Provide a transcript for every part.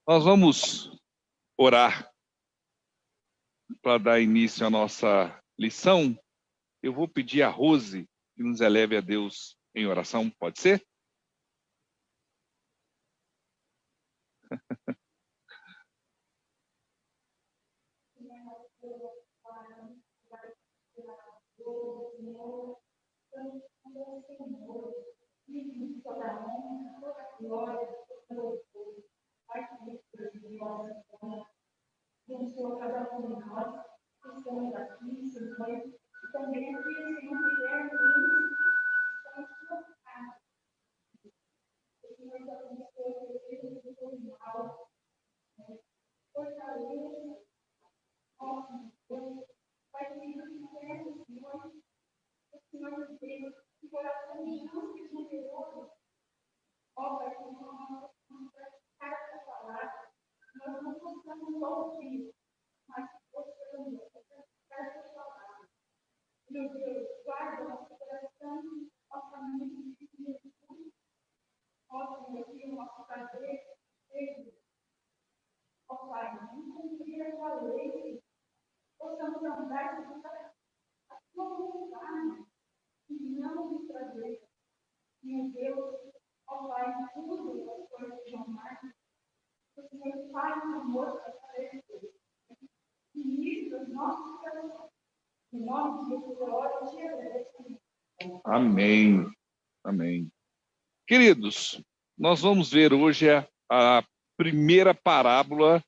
Nós vamos orar para dar início à nossa lição. Eu vou pedir a Rose que nos eleve a Deus em oração, pode ser? Amém. Amém. Queridos, nós vamos ver hoje a primeira parábola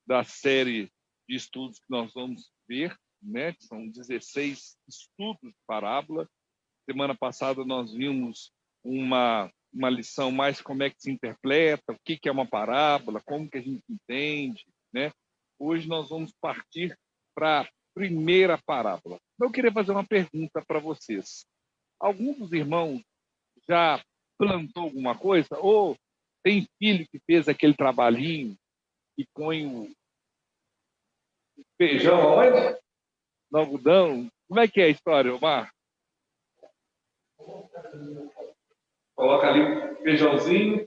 da série de estudos que nós vamos ver, né? São 16 estudos de parábola. Semana passada nós vimos uma lição mais como é que se interpreta, o que é uma parábola, como que a gente entende, né? Hoje nós vamos partir para a primeira parábola. Eu queria fazer uma pergunta para vocês. Algum dos irmãos já plantou alguma coisa? Ou tem filho que fez aquele trabalhinho e põe o feijão aonde? No algodão? Como é que é a história, Omar? Coloca ali o feijãozinho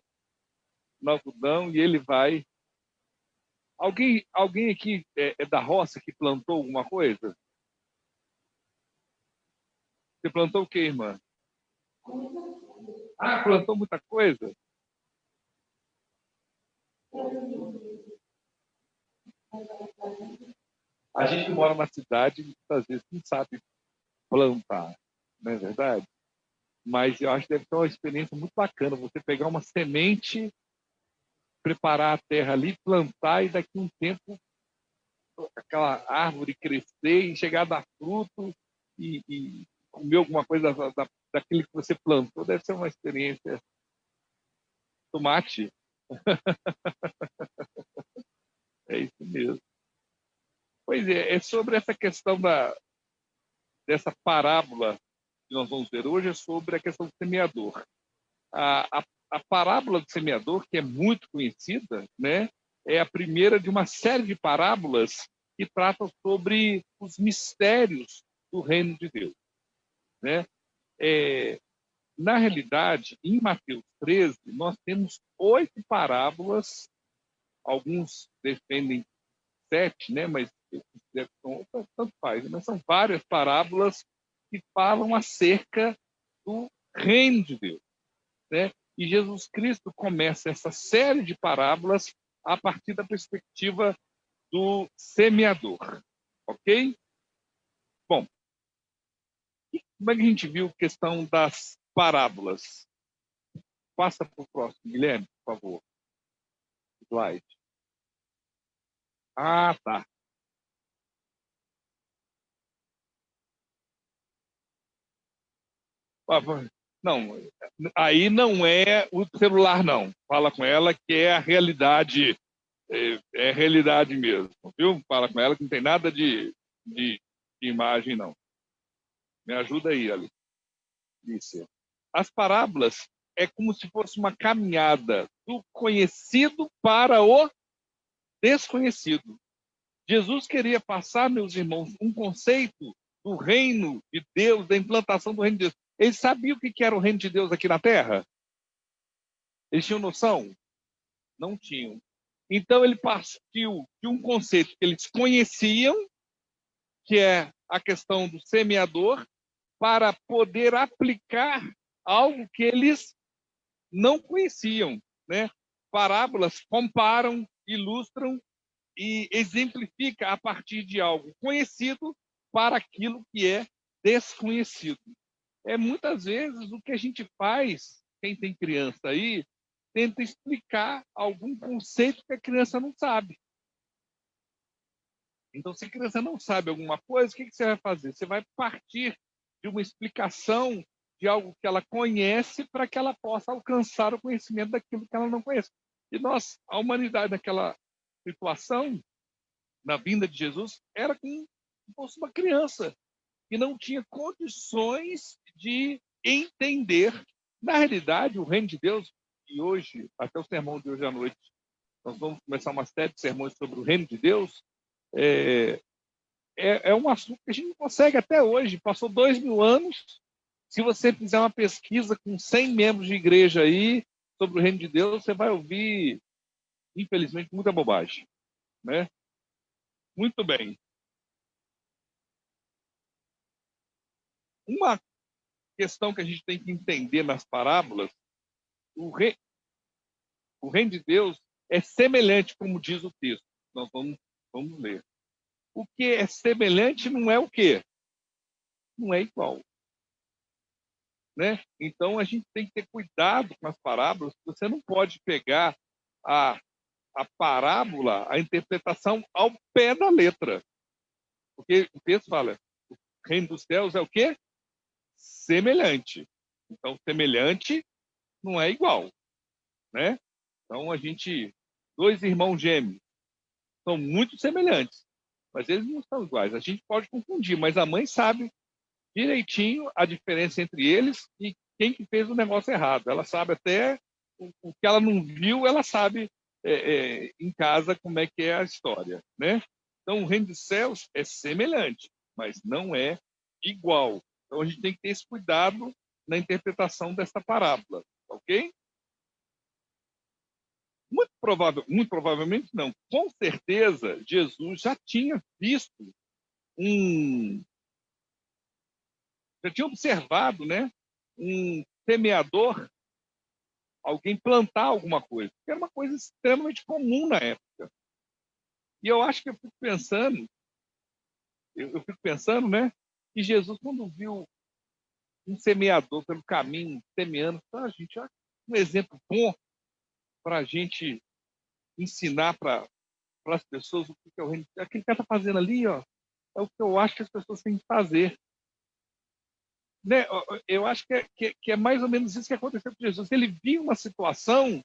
no algodão e ele vai. Alguém aqui é da roça que plantou alguma coisa? Você plantou o quê, irmã? Ah, plantou muita coisa? A gente mora na cidade e muitas vezes não sabe plantar, não é verdade? Mas eu acho que deve ser uma experiência muito bacana você pegar uma semente, preparar a terra ali, plantar e daqui a um tempo aquela árvore crescer e chegar a dar fruto e comer alguma coisa daquele que você plantou. Deve ser uma experiência. Tomate. É isso mesmo. Pois é sobre essa questão dessa parábola que nós vamos ver hoje, é sobre a questão do semeador. A parábola do semeador, que é muito conhecida, né, é a primeira de uma série de parábolas que tratam sobre os mistérios do reino de Deus, né? Na realidade, em Mateus 13, nós temos 8 parábolas, alguns defendem 7, né? Mas eu considero que são, tanto faz, mas são várias parábolas que falam acerca do reino de Deus, né? E Jesus Cristo começa essa série de parábolas a partir da perspectiva do semeador, ok? Bom, o como é que a gente viu a questão das parábolas? Passa para o próximo, Guilherme, por favor. Slide. Ah, tá. Não, aí não é o celular, não. Fala com ela que é a realidade, é a realidade mesmo, viu? Fala com ela que não tem nada de imagem, não. Me ajuda aí, Alice. As parábolas é como se fosse uma caminhada do conhecido para o desconhecido. Jesus queria passar, meus irmãos, um conceito do reino de Deus, da implantação do reino de Deus. Eles sabiam o que era o reino de Deus aqui na Terra? Eles tinham noção? Não tinham. Então ele partiu de um conceito que eles conheciam, que é a questão do semeador, para poder aplicar algo que eles não conheciam, né? Parábolas comparam, ilustram e exemplifica a partir de algo conhecido para aquilo que é desconhecido. É muitas vezes o que a gente faz, quem tem criança aí, tenta explicar algum conceito que a criança não sabe. Então, se a criança não sabe alguma coisa, o que você vai fazer? Você vai partir de uma explicação de algo que ela conhece para que ela possa alcançar o conhecimento daquilo que ela não conhece. E nós, a humanidade naquela situação, na vinda de Jesus, era como se fosse uma criança que não tinha condições de entender. Na realidade, o reino de Deus, e hoje, até o sermão de hoje à noite, nós vamos começar uma série de sermões sobre o reino de Deus, é, é um assunto que a gente não consegue até hoje. Passou 2000 anos. Se você fizer uma pesquisa com 100 membros de igreja aí sobre o reino de Deus, você vai ouvir, infelizmente, muita bobagem, né? Muito bem. Uma questão que a gente tem que entender nas parábolas, o, rei, o reino de Deus é semelhante, como diz o texto. Nós vamos ler. O que é semelhante não é o quê? Não é igual. Né? Então, a gente tem que ter cuidado com as parábolas. Você não pode pegar a, a parábola, a interpretação ao pé da letra. Porque o texto fala, o reino dos céus é o quê? Semelhante. Então, semelhante não é igual. Né? Então, dois irmãos gêmeos, são muito semelhantes, mas eles não são iguais. A gente pode confundir, mas a mãe sabe direitinho a diferença entre eles e quem que fez o negócio errado. Ela sabe até o que ela não viu, ela sabe em casa como é que é a história, né? Então, o reino dos céus é semelhante, mas não é igual. Então, a gente tem que ter esse cuidado na interpretação dessa parábola, ok? Muito provavelmente não. Com certeza, Jesus já tinha visto um, já tinha observado, né, um semeador, alguém plantar alguma coisa, que era uma coisa extremamente comum na época. E eu acho que eu fico pensando, né, que Jesus, quando viu um semeador pelo caminho, semeando, a gente, olha, um exemplo bom para a gente ensinar para as pessoas o que é o reino. Aquele cara está fazendo ali, ó, é o que eu acho que as pessoas têm que fazer. Né? Eu acho que é mais ou menos isso que aconteceu com Jesus. Ele viu uma situação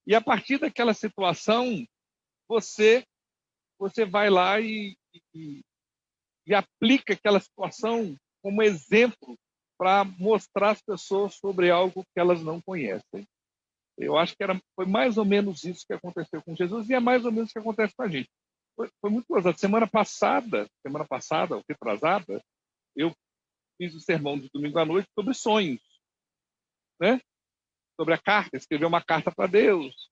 e, a partir daquela situação, você, você vai lá e aplica aquela situação como exemplo para mostrar às pessoas sobre algo que elas não conhecem. Eu acho que foi mais ou menos isso que aconteceu com Jesus e é mais ou menos o que acontece com a gente. Foi muito gozado. Semana passada, ou retrasada, eu fiz o sermão de domingo à noite sobre sonhos, né? Sobre a carta, escrever uma carta para Deus,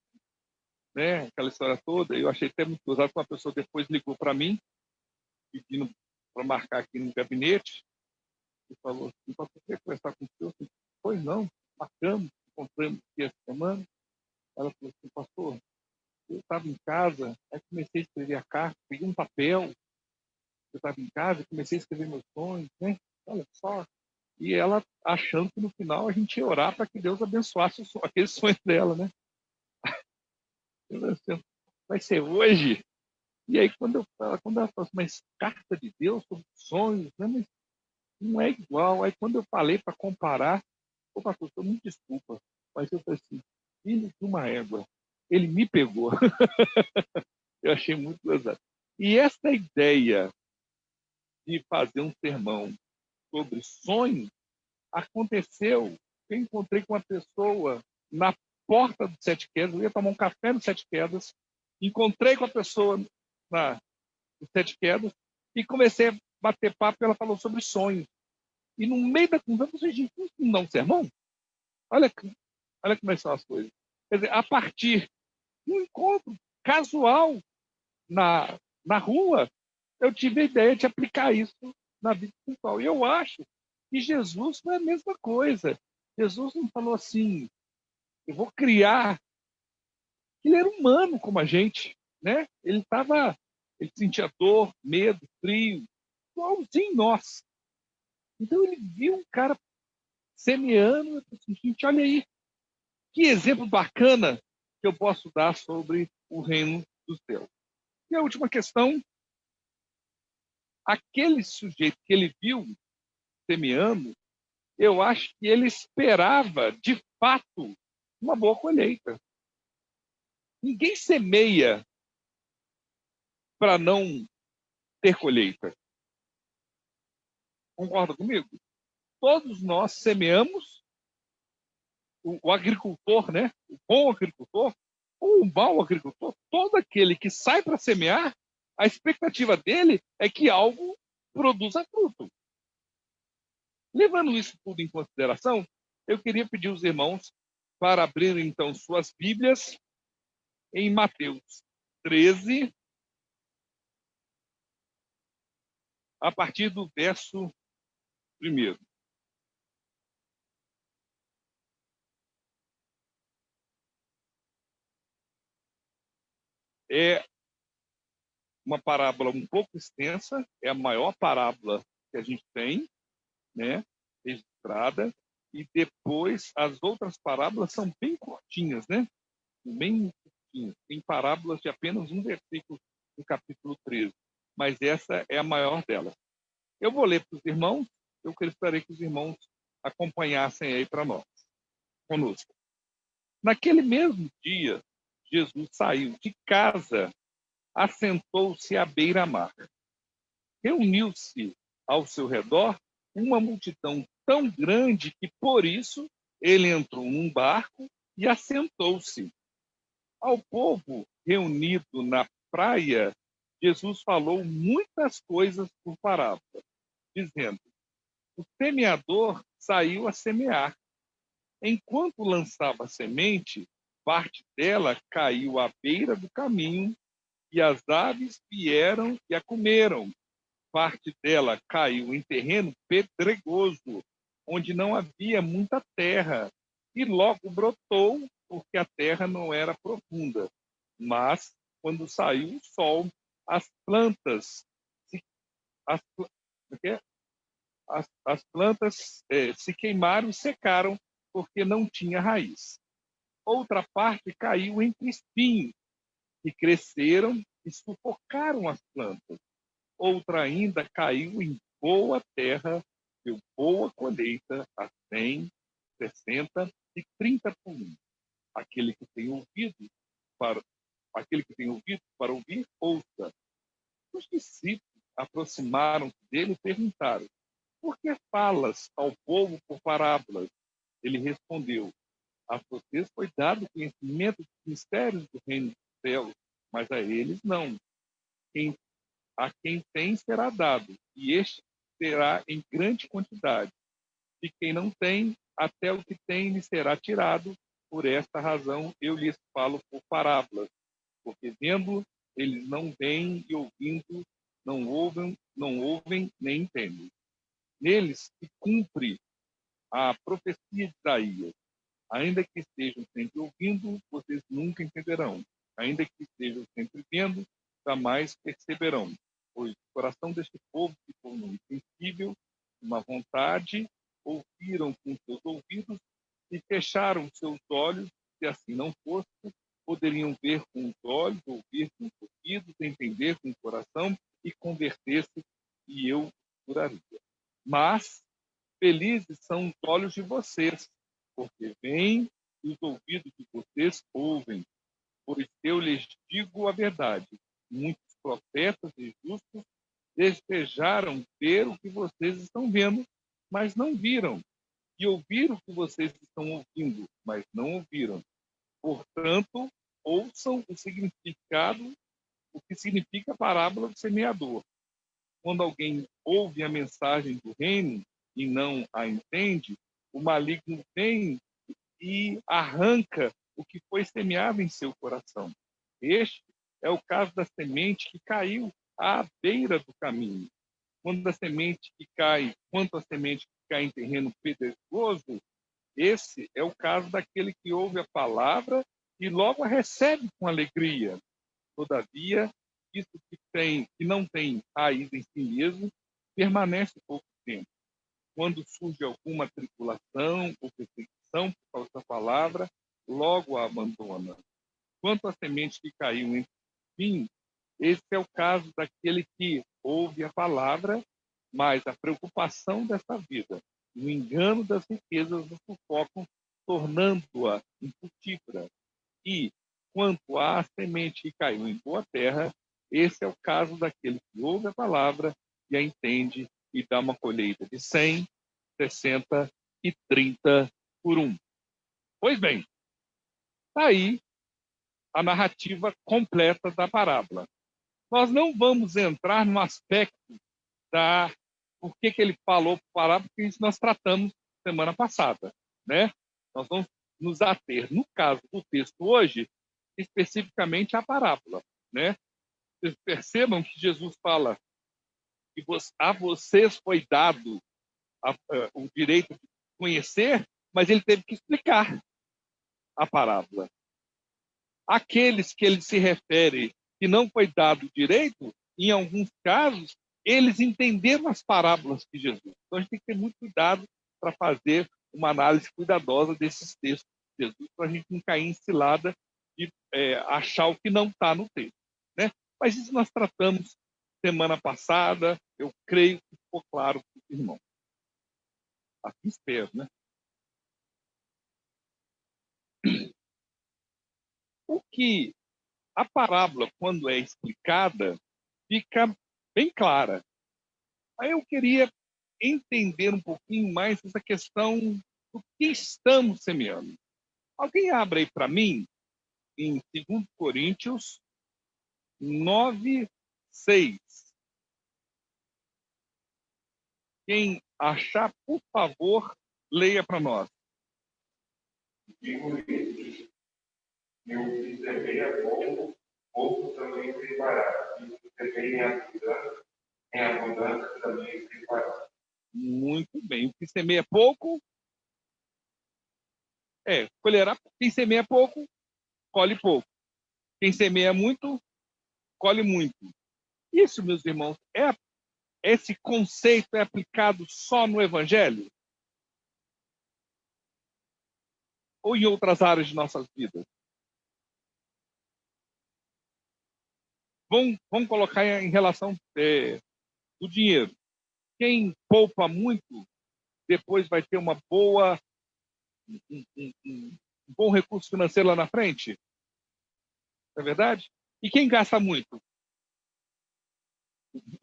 né? Aquela história toda. Eu achei até muito gozado que uma pessoa depois ligou para mim, pedindo para marcar aqui no gabinete, e falou assim, para você conversar com o senhor? Pois não, marcamos, encontramos aqui essa semana. Ela falou assim, pastor, eu estava em casa, aí comecei a escrever a carta, peguei um papel, eu estava em casa, comecei a escrever meus sonhos, né? Olha só. e ela achando que no final a gente ia orar para que Deus abençoasse aquele sonho dela, né? Eu falei assim, vai ser hoje? E aí, quando ela falou assim, mas carta de Deus sobre sonhos, né? Mas não é igual. Aí, quando eu falei para comparar, ô pastor, me desculpa, mas eu falei assim, filho de uma égua, ele me pegou. Eu achei muito pesado. E essa ideia de fazer um sermão sobre sonhos aconteceu. Eu encontrei com uma pessoa na porta do Sete Quedas, eu ia tomar um café no Sete Quedas, encontrei com a pessoa na do Sete Quedas e comecei a bater papo e ela falou sobre sonhos. E no meio da conversa, eu falei, gente, isso não é um sermão? Olha, olha como são as coisas. Quer dizer, a partir de um encontro casual na rua, eu tive a ideia de aplicar isso na vida espiritual. E eu acho que Jesus foi a mesma coisa. Jesus não falou assim, eu vou criar. Ele era humano como a gente, né? Ele sentia dor, medo, frio, igualzinho nós. Então ele viu um cara semeando, e disse, gente, olha aí, que exemplo bacana que eu posso dar sobre o reino dos céus. E a última questão, aquele sujeito que ele viu semeando, eu acho que ele esperava, de fato, uma boa colheita. Ninguém semeia para não ter colheita. Concorda comigo? Todos nós semeamos, o agricultor, né? O bom agricultor, ou o mau agricultor, todo aquele que sai para semear, a expectativa dele é que algo produza fruto. Levando isso tudo em consideração, eu queria pedir aos irmãos para abrirem, então, suas Bíblias em Mateus 13, a partir do verso 1. É uma parábola um pouco extensa, é a maior parábola que a gente tem, né, registrada, e depois as outras parábolas são bem curtinhas, né? Bem curtinhas. Tem parábolas de apenas um versículo no capítulo 13, mas essa é a maior delas. Eu vou ler para os irmãos, eu gostaria que os irmãos acompanhassem aí para nós, conosco. Naquele mesmo dia, Jesus saiu de casa, assentou-se à beira-mar. Reuniu-se ao seu redor uma multidão tão grande que, por isso, ele entrou num barco e assentou-se. Ao povo reunido na praia, Jesus falou muitas coisas por parábola, dizendo: o semeador saiu a semear. Enquanto lançava a semente, parte dela caiu à beira do caminho e as aves vieram e a comeram. Parte dela caiu em terreno pedregoso, onde não havia muita terra, e logo brotou, porque a terra não era profunda. Mas, quando saiu o sol, as plantas se, as, as plantas se queimaram e secaram, porque não tinha raiz. Outra parte caiu entre espinhos, que cresceram e sufocaram as plantas. Outra ainda caiu em boa terra, deu boa colheita a 100, 60 e 30 por um. Aquele que tem ouvido para, aquele que tem ouvido para ouvir, ouça. Os discípulos aproximaram-se dele e perguntaram: por que falas ao povo por parábolas? Ele respondeu: a vocês foi dado conhecimento dos mistérios do reino dos céus, mas a eles não. A quem tem será dado, e este terá em grande quantidade. E quem não tem, até o que tem lhe será tirado. Por esta razão eu lhes falo por parábolas, porque vendo eles não veem e ouvindo não ouvem nem entendem. Neles se cumpre a profecia de Isaías. Ainda que estejam sempre ouvindo, vocês nunca entenderão. Ainda que estejam sempre vendo, jamais perceberão. Pois o coração deste povo ficou insensível, uma vontade, ouviram com seus ouvidos e fecharam seus olhos, se assim não fosse, poderiam ver com os olhos, ouvir com os ouvidos, entender com o coração e converter-se, e eu curaria. Mas felizes são os olhos de vocês, porque veem e os ouvidos de vocês ouvem. Pois eu lhes digo a verdade, muitos profetas e justos desejaram ver o que vocês estão vendo, mas não viram, e ouviram o que vocês estão ouvindo, mas não ouviram. Portanto, ouçam o significado, o que significa a parábola do semeador. Quando alguém ouve a mensagem do reino e não a entende, o maligno vem e arranca o que foi semeado em seu coração. Este é o caso da semente que caiu à beira do caminho. Quanto a semente que cai em terreno pedregoso, esse é o caso daquele que ouve a palavra e logo a recebe com alegria. Todavia, isso que não tem raiz em si mesmo, permanece pouco tempo. Quando surge alguma tribulação ou perseguição por causa da palavra, logo a abandona. Quanto à semente que caiu entre espinhos, esse é o caso daquele que ouve a palavra, mas a preocupação dessa vida, o engano das riquezas o sufocam, tornando-a infrutífera. E, quanto à semente que caiu em boa terra, esse é o caso daquele que ouve a palavra e a entende e dá uma colheita de 100, 60 e 30 por 1. Pois bem, está aí a narrativa completa da parábola. Nós não vamos entrar no aspecto da por que ele falou parábola, porque isso nós tratamos semana passada, né? Nós vamos nos ater, no caso do texto hoje, especificamente a parábola, né? Vocês percebam que Jesus fala que a vocês foi dado o direito de conhecer, mas ele teve que explicar a parábola. Aqueles que ele se refere que não foi dado o direito, em alguns casos, eles entenderam as parábolas de Jesus. Então a gente tem que ter muito cuidado para fazer uma análise cuidadosa desses textos de Jesus, para a gente não cair em cilada de achar o que não está no texto, né? Mas isso nós tratamos semana passada, eu creio que ficou claro para os irmãos. Assim espero, né? O que a parábola, quando é explicada, fica bem clara. Aí eu queria entender um pouquinho mais essa questão do que estamos semeando. Alguém abre aí para mim em 2 Coríntios 9, 6. Quem achar, por favor, leia para nós. Digo-lhes, e o que semeia pouco, pouco também se fará. E o que semeia em abundância também se fará. Muito bem. O que semeia pouco, colherá. Quem semeia pouco, colhe pouco. Quem semeia muito, colhe muito. Isso, meus irmãos, esse conceito é aplicado só no Evangelho? Ou em outras áreas de nossas vidas? Vamos colocar em relação do dinheiro. Quem poupa muito, depois vai ter um bom recurso financeiro lá na frente? Não é verdade? E quem gasta muito?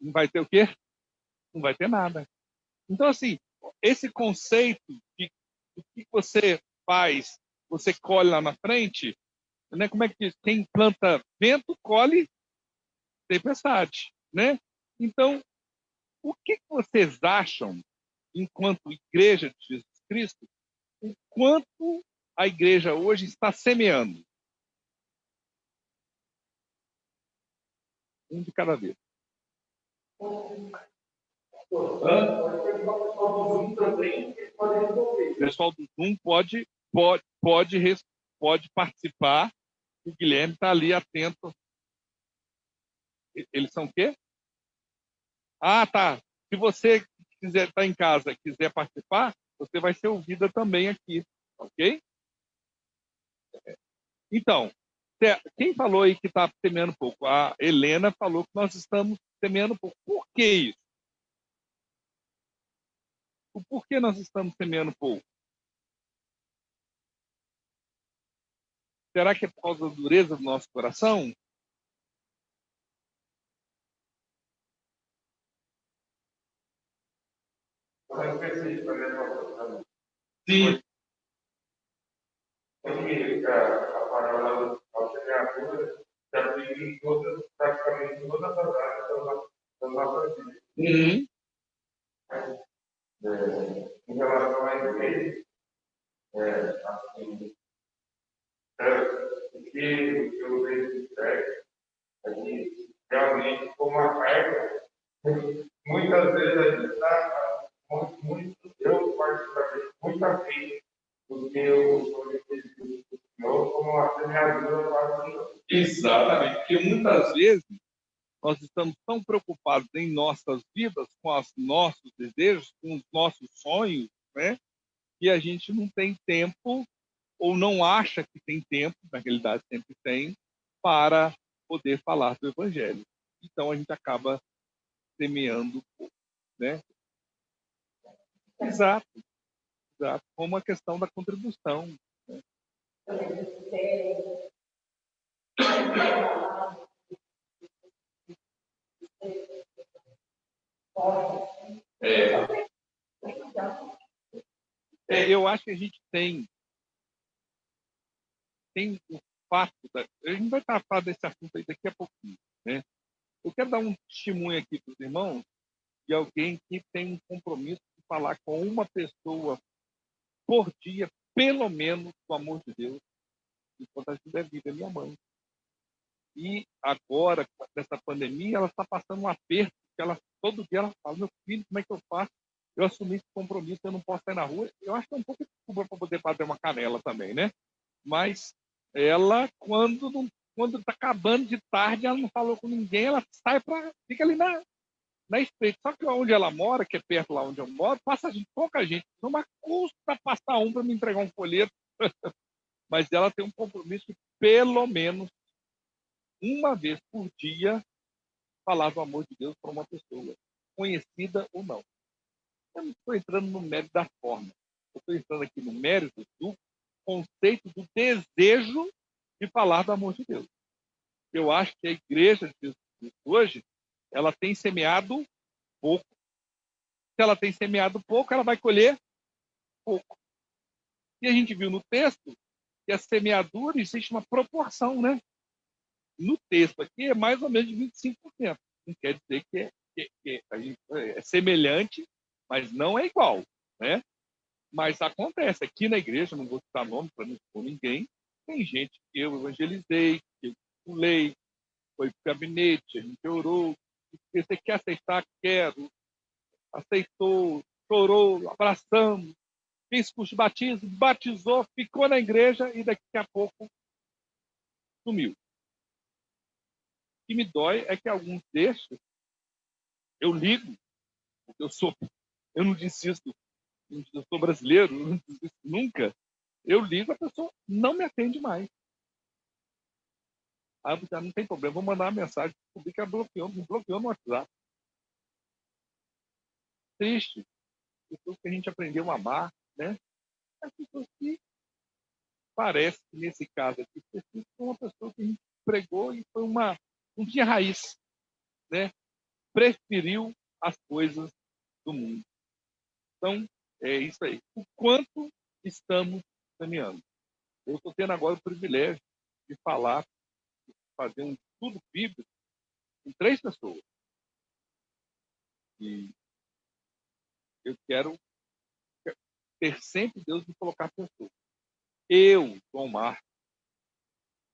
Não vai ter o quê? Não vai ter nada. Então, assim, esse conceito de o que você faz, você colhe lá na frente, né? Como é que diz? Quem planta vento, colhe tempestade, né? Então, o que vocês acham, enquanto igreja de Jesus Cristo, o quanto a igreja hoje está semeando? Um de cada vez. O pessoal do Zoom pode participar. O Guilherme está ali atento. Eles são o quê? Ah, tá. Se você quiser estar em casa, quiser participar, você vai ser ouvida também aqui, ok? Então, quem falou aí que está semeando pouco? A Helena falou que nós estamos semeando pouco. Por que isso? O porquê nós estamos semeando pouco? Será que é por causa da dureza do nosso coração? Sim. Porque a parábola da semeadura se aplica em todas, praticamente todas as áreas da nossa vida. Uhum. Em relação à igreja, assim, o que eu vejo é que realmente, como a carga, muitas vezes a gente está eu particularmente, muito afim do que eu sou do Senhor como a semeadura para o Senhor. Exatamente, porque muitas vezes nós estamos tão preocupados em nossas vidas, com os nossos desejos, com os nossos sonhos, né? Que a gente não tem tempo, ou não acha que tem tempo, na realidade sempre tem, para poder falar do Evangelho. Então a gente acaba semeando pouco, né? Exato, exato. Como a questão da contribuição. Né? Eu acho que a gente tem o fato a gente vai estar falando desse assunto aí daqui a pouquinho, né? Eu quero dar um testemunho aqui para os irmãos de alguém que tem um compromisso de falar com uma pessoa por dia, pelo menos, do amor de Deus, enquanto a gente é viva, é minha mãe. E agora, com essa pandemia, ela está passando um aperto, que todo dia ela fala, meu filho, como é que eu faço? Eu assumi esse compromisso, eu não posso sair na rua. Eu acho que é um pouco de desculpa para poder bater uma canela também, né? Mas ela, quando está acabando de tarde, ela não falou com ninguém, ela fica ali na estreita. Só que onde ela mora, que é perto lá onde eu moro, passa pouca gente. Não custa passar para me entregar um folheto, mas ela tem um compromisso de, pelo menos, uma vez por dia, falar do amor de Deus para uma pessoa, conhecida ou não. Eu não estou entrando no mérito da forma. Eu estou entrando aqui no mérito do conceito do desejo de falar do amor de Deus. Eu acho que a igreja de Jesus Cristo hoje, ela tem semeado pouco. Se ela tem semeado pouco, ela vai colher pouco. E a gente viu no texto que a semeadura existe uma proporção, né? No texto aqui é mais ou menos de 25%. Não quer dizer que a gente é semelhante, mas não é igual, né? Mas acontece, aqui na igreja, não vou citar nome para não expor ninguém, tem gente que eu evangelizei, que eu pulei, foi para o gabinete, a gente orou, você quer aceitar? Quero. Aceitou, chorou, abraçamos, fez curso de batismo, batizou, ficou na igreja e daqui a pouco sumiu. O que me dói é que alguns destes eu ligo, porque eu não desisto, eu sou brasileiro, eu não desisto nunca. Eu ligo, a pessoa não me atende mais. Aí eu não tem problema, vou mandar uma mensagem, descobri que ela me bloqueou no WhatsApp. Triste, pessoas que a gente aprendeu a amar, né? As pessoas que parece que nesse caso aqui, foi uma pessoa que a gente pregou e não tinha raiz, né? Preferiu as coisas do mundo. Então, é isso aí. O quanto estamos semeando? Eu estou tendo agora o privilégio de fazer um estudo bíblico com 3 pessoas. E eu quero ter sempre Deus me colocar pessoas. Eu, João Marcos,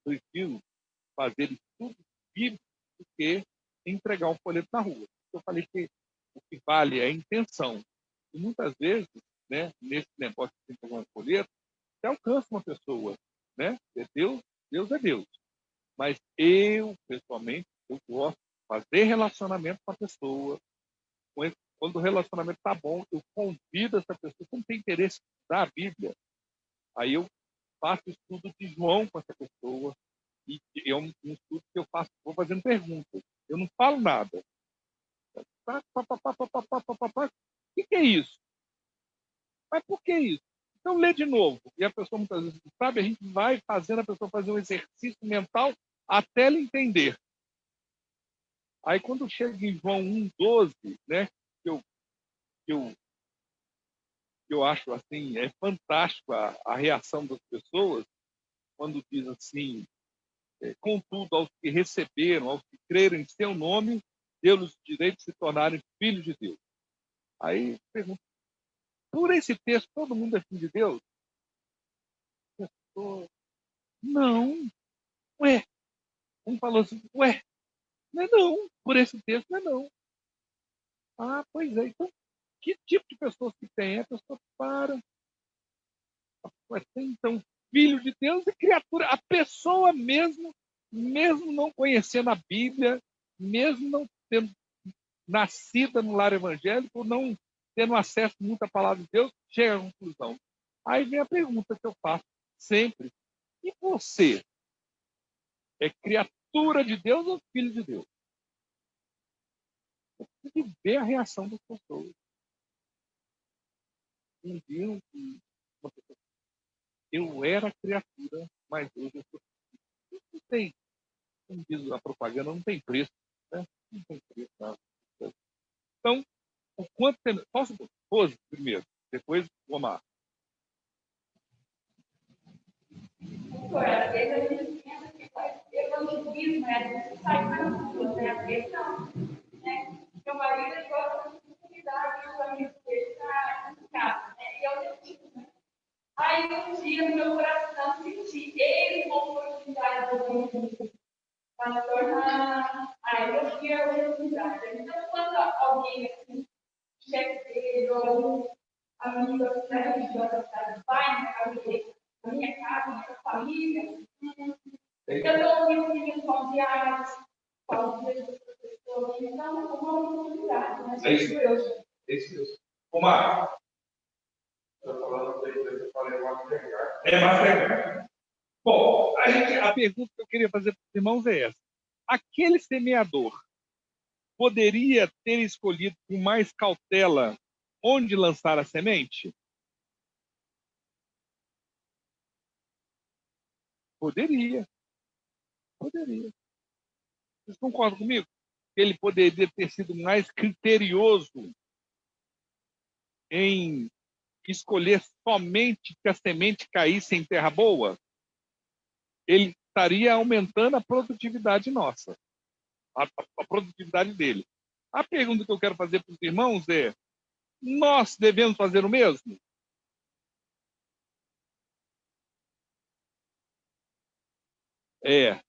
prefiro fazer estudo bíblico do que entregar um folheto na rua. Eu falei que o que vale é a intenção. E muitas vezes, né, nesse negócio de entregar um folheto, você alcança uma pessoa, né? É Deus é Deus. Mas eu, pessoalmente, eu gosto de fazer relacionamento com a pessoa, Quando o relacionamento está bom, eu convido essa pessoa, se não tem interesse em estudar a Bíblia, aí eu faço estudo de João com essa pessoa, e é um estudo que eu faço, vou fazendo perguntas. Eu não falo nada. O que é isso? Mas por que isso? Então lê de novo. E a pessoa muitas vezes não sabe, a gente vai fazendo a pessoa fazer um exercício mental até ela entender. Aí quando chega em João 1,12, né, que eu acho assim, é fantástico a reação das pessoas, quando diz assim, contudo, aos que receberam, aos que creram em seu nome, deu-lhes o direito de se tornarem filhos de Deus. Aí pergunta, por esse texto todo mundo é filho de Deus? Não. Ué, um falou assim, ué, não é não, por esse texto não é não. Ah, pois é, então, que tipo de pessoas que tem? É a pessoa que para, então, filho de Deus e criatura, a pessoa mesmo não conhecendo a Bíblia, mesmo não tendo nascida no lar evangélico, não tendo acesso muito à palavra de Deus, chega à conclusão. Aí vem a pergunta que eu faço sempre, e você? É criatura de Deus ou filho de Deus? Você tem que ver a reação das pessoas. Um dia, eu era criatura, mas hoje eu sou filho. Não tem, como diz a propaganda, não tem preço. Né? Não tem preço. Não. Então, o quanto tem... Posso pose primeiro, depois o Omar. Às vezes a gente pensa que evangelismo é sair para as ruas, né? Às vezes não. Né? Meu marido gosta de oportunidade, os amigos dele em casa. Né? E eu decido, né? Aí um dia no meu coração senti, eles vão oportunidade de ouvir para tornar. Aí eu vi a oportunidade. Então, quando alguém assim, chefe dele ou algum amigo da religiosa vai na casa dele, na minha casa, na minha família, eu dou um livro com diários, com as pessoas, então é uma oportunidade, né? É isso mesmo. É isso mesmo. Omar, estou falando que eu falei mais legal. É mais legal. Bom, a pergunta que eu queria fazer para os irmãos é essa. Aquele semeador poderia ter escolhido com mais cautela onde lançar a semente? Poderia. Poderia. Vocês concordam comigo? Ele poderia ter sido mais criterioso em escolher somente que a semente caísse em terra boa? Ele estaria aumentando a produtividade nossa, a produtividade dele. A pergunta que eu quero fazer para os irmãos é: nós devemos fazer o mesmo? É,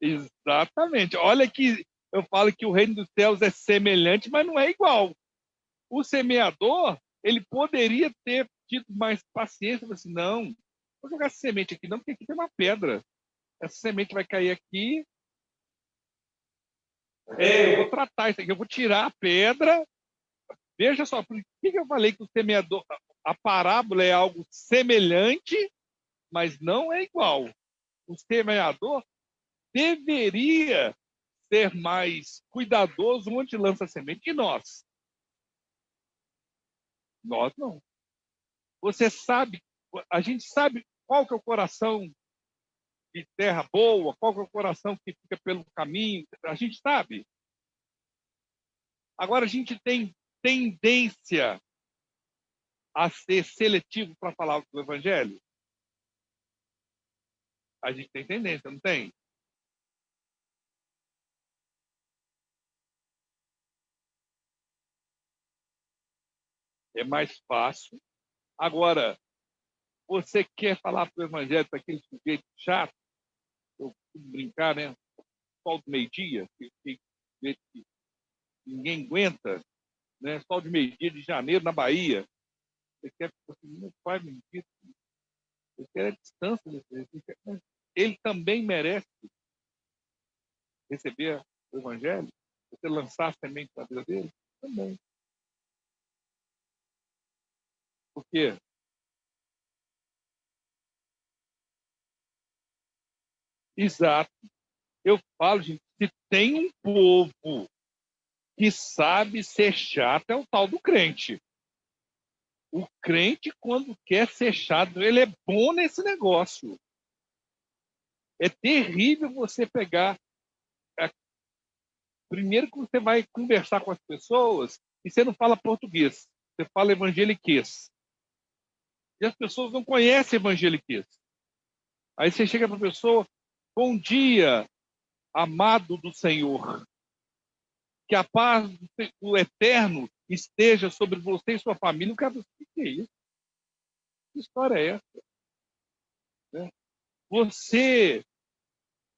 exatamente. Olha que eu falo que o reino dos céus é semelhante, mas não é igual. O semeador, ele poderia ter tido mais paciência, assim, não, vou jogar essa semente aqui não, porque aqui tem uma pedra. Essa semente vai cair aqui, eu vou tratar isso aqui, eu vou tirar a pedra. Veja só, por que eu falei que o semeador, a parábola é algo semelhante, mas não é igual. O semeador deveria ser mais cuidadoso onde lança a semente. E nós? Nós não. Você sabe, a gente sabe qual que é o coração de terra boa, qual que é o coração que fica pelo caminho, a gente sabe. Agora a gente tem tendência a ser seletivo para falar do evangelho? A gente tem tendência, não tem? É mais fácil. Agora, você quer falar para o evangelho para aquele sujeito chato? Eu costumo brincar, né? Sol do meio-dia, que ninguém aguenta, né? Sol de meio-dia de janeiro na Bahia. Você quer que não faz mentira? Ele quer a distância desse. Ele também merece receber o evangelho? Você lançar a semente na vida dele? Também. Por quê? Exato. Eu falo, gente, se tem um povo que sabe ser chato, é o tal do crente. O crente, quando quer ser chato, ele é bom nesse negócio. É terrível você pegar... Primeiro que você vai conversar com as pessoas e você não fala português, você fala evangeliquez. E as pessoas não conhecem evangeliquez. Aí você chega para a pessoa, bom dia, amado do Senhor. Que a paz do Eterno esteja sobre você e sua família. O cara, o que é isso? Que história é essa? Né? Você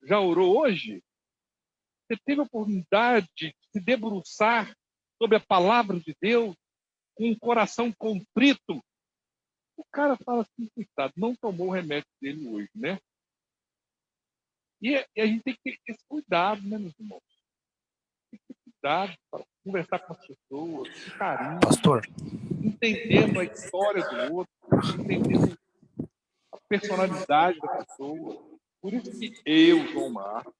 já orou hoje? Você teve a oportunidade de se debruçar sobre a palavra de Deus com um coração contrito? O cara fala assim, coitado, não tomou o remédio dele hoje, né? E a gente tem que ter esse cuidado, né, meus irmãos? Tem que ter cuidado para conversar com as pessoas, com carinho, Pastor, entendendo a história do outro, entendendo a personalidade da pessoa. Por isso que eu, João Marcos,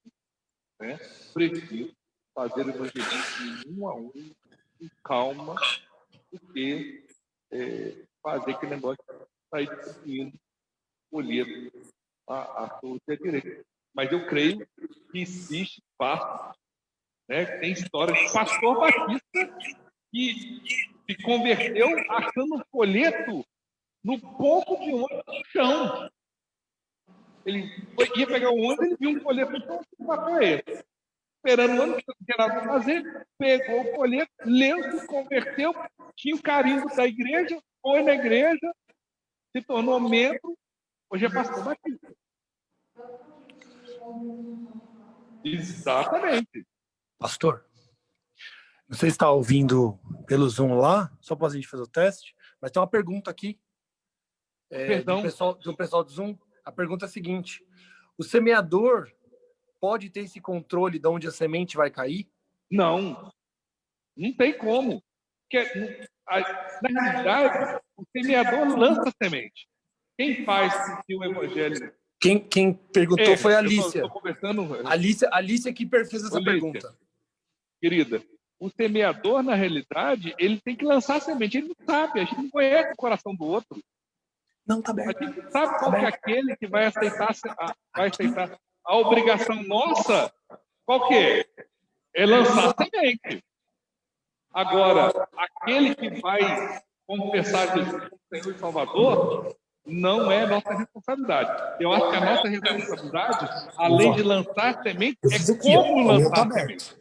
né, prefiro fazer o evangelismo um a um, com calma, do que fazer aquele negócio de sair distribuindo folheto à torta e à direita. Mas eu creio que existe espaço, né, tem história de pastor batista que se converteu achando um folheto no ponto de ônibus no chão. Ele ia pegar o ônibus, ele viu um folheto no chão, que papel é esse? Esperando o ônibus, não tinha nada para fazer, pegou o folheto, leu, se converteu, tinha o carimbo da igreja, foi na igreja, se tornou membro, hoje é pastor batista. Exatamente. pastor, não sei se está ouvindo pelo Zoom lá, só para a gente fazer o teste, mas tem uma pergunta aqui Perdão. do pessoal do Zoom. A pergunta é a seguinte: o semeador pode ter esse controle de onde a semente vai cair? Não, não tem como. Porque, na realidade, o semeador lança a semente. Quem faz com que o evangelho... Quem perguntou foi a eu Alicia. estou conversando... Alicia que fez essa pergunta. Querida, o semeador, na realidade, ele tem que lançar a semente. Ele não sabe, a gente não conhece o coração do outro. Não, tá A aberto. gente sabe qual que é aquele que vai aceitar a obrigação nossa. Qual que é? É lançar a semente. Agora, aquele que vai confessar Jesus como Senhor e Salvador, não é nossa responsabilidade. Eu acho que a nossa responsabilidade, além de lançar a semente, é como lançar a semente.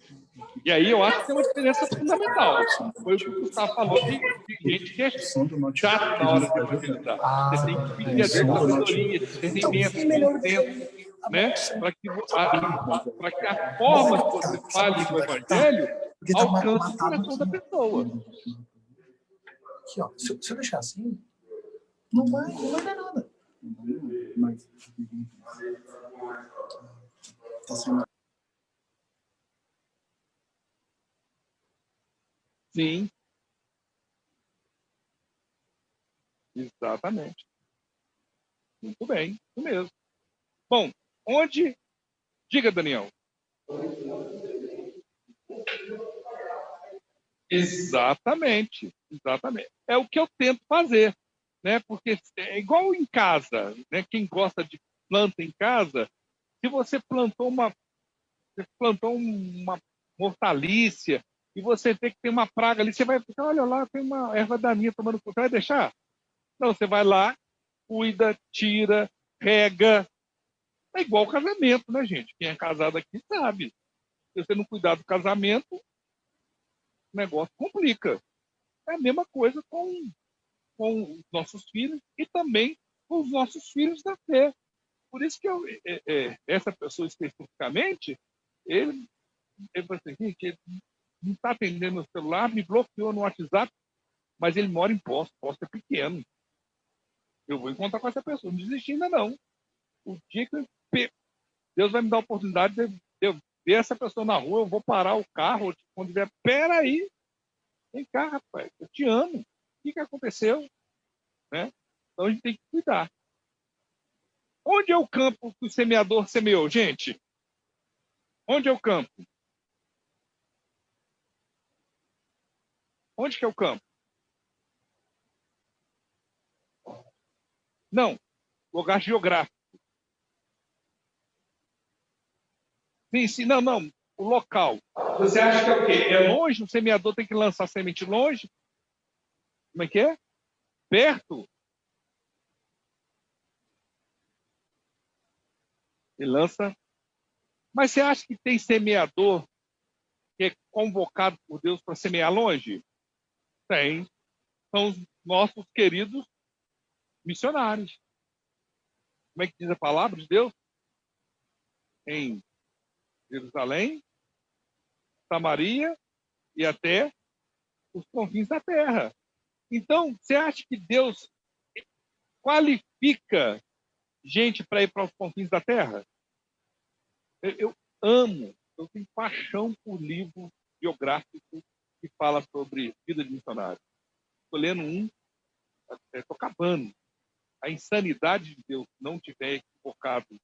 E aí eu acho que tem uma diferença fundamental. Foi o que o Gustavo falou de gente que é chato na hora de evangelizar. Você tem que pedir a Deus sabedoria, discernimento, bom senso, né? Para que a forma que você fale do evangelho alcance o coração da pessoa. Aqui, ó. Se eu deixar assim, não vai dar nada. Mas tá sendo... Sim. Exatamente. Muito bem, isso mesmo. Bom, onde... Diga, Daniel. Exatamente. É o que eu tento fazer, né? Porque é igual em casa, né? Quem gosta de planta em casa, se você plantou uma hortaliça e você vê que tem uma praga ali, você vai ficar, olha lá, tem uma erva daninha tomando conta, você vai deixar? Não, você vai lá, cuida, tira, rega. É igual casamento, né, gente? Quem é casado aqui sabe. Se você não cuidar do casamento, o negócio complica. É a mesma coisa com os nossos filhos e também com os nossos filhos da fé. Por isso que essa pessoa especificamente, ele falou assim, gente, ele não está atendendo no celular, me bloqueou no WhatsApp, mas ele mora em Poço é pequeno. Eu vou encontrar com essa pessoa. Não desisti ainda não. O dia que Deus vai me dar a oportunidade de eu ver essa pessoa na rua, eu vou parar o carro, quando tiver, peraí, vem cá, rapaz, eu te amo. O que aconteceu? Né? Então a gente tem que cuidar. Onde é o campo que o semeador semeou, gente? Onde é o campo? Onde que é o campo? Não, lugar geográfico. Sim, não, o local. Você acha que é o quê? É longe? O semeador tem que lançar semente longe? Como é que é? Perto? Ele lança. Mas você acha que tem semeador que é convocado por Deus para semear longe? Tem. São os nossos queridos missionários. Como é que diz a palavra de Deus? Em Jerusalém, Samaria e até os confins da terra. Então, você acha que Deus qualifica gente para ir para os confins da terra? Eu amo, eu tenho paixão por livro biográfico que fala sobre vida de missionário. Estou lendo um, estou acabando. A insanidade de Deus não tiver equivocado o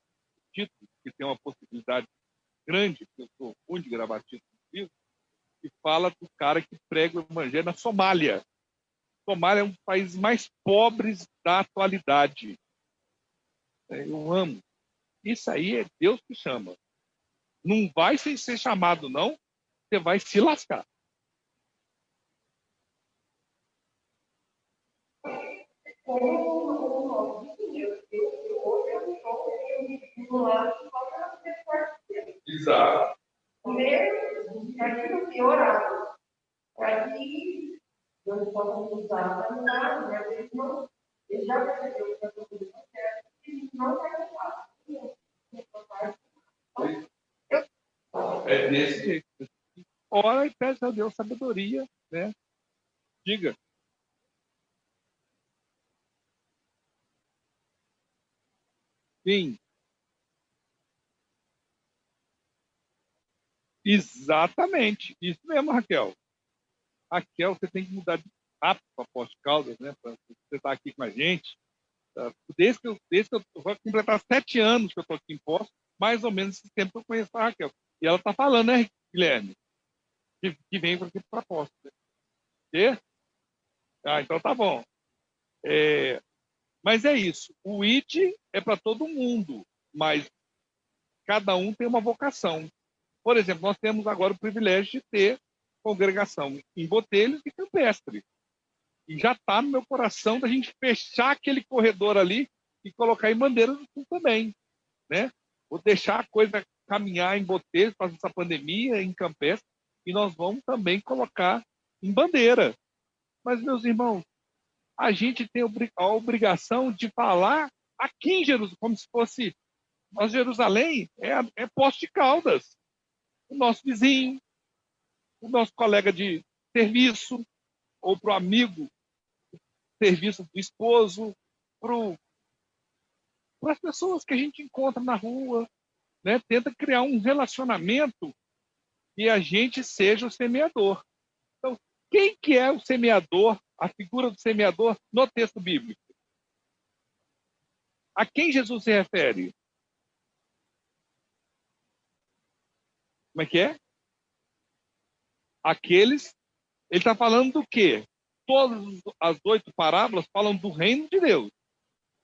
título, que tem uma possibilidade grande, que eu sou ruim de gravar título de livro, que fala do cara que prega o evangelho na Somália. Somália é um dos países mais pobres da atualidade. Eu amo. Isso aí é Deus que chama. Não vai ser chamado, não. Você vai se lascar. Exato. Primeiro, aquilo piorado. Para que Deus possa usar para mudar, né? Ele já percebeu que a coisa não quer, e não vai mudar. É desse jeito. Ora e peça a Deus sabedoria, né? Diga. Sim. Exatamente. Isso mesmo, Raquel. Raquel, você tem que mudar de rápido para Poste Caldas, né? Para você estar aqui com a gente. Desde que eu vou completar 7 anos que eu estou aqui em Poste, mais ou menos esse tempo que eu conheço a Raquel. E ela está falando, né, Guilherme? Que vem para aqui para Poste. Né? Então tá bom. Mas é isso. O IT é para todo mundo, mas cada um tem uma vocação. Por exemplo, nós temos agora o privilégio de ter congregação em Botelhos e Campestre. E já está no meu coração da gente fechar aquele corredor ali e colocar em Bandeira do Sul também. Né? Vou deixar a coisa caminhar em Botelhos, fazer essa pandemia, em Campestre, e nós vamos também colocar em Bandeira. Mas, meus irmãos, a gente tem a obrigação de falar aqui em Jerusalém, como se fosse nós, Jerusalém, é Poços de Caldas. O nosso vizinho, o nosso colega de serviço, ou para o amigo, serviço do esposo, para as pessoas que a gente encontra na rua, né? Tenta criar um relacionamento e a gente seja o semeador. Então, quem que é o semeador, a figura do semeador no texto bíblico? A quem Jesus se refere? Como é que é? Aqueles. Ele está falando do quê? Todas as 8 parábolas falam do reino de Deus.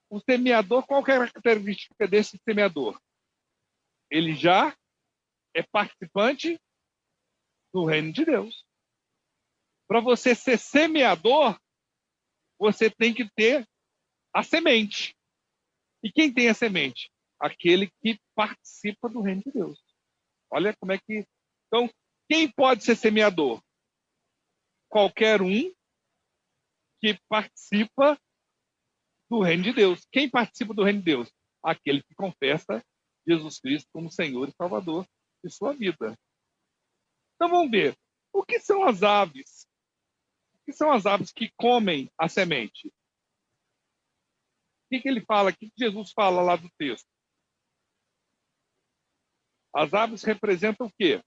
O semeador, qual que é a característica desse semeador? Ele já é participante do reino de Deus. Para você ser semeador, você tem que ter a semente. E quem tem a semente? Aquele que participa do reino de Deus. Olha como é que... Então, quem pode ser semeador? Qualquer um que participa do reino de Deus. Quem participa do reino de Deus? Aquele que confessa Jesus Cristo como Senhor e Salvador de sua vida. Então vamos ver. O que são as aves? O que são as aves que comem a semente? que ele fala? O que Jesus fala lá do texto? As aves representam o quê?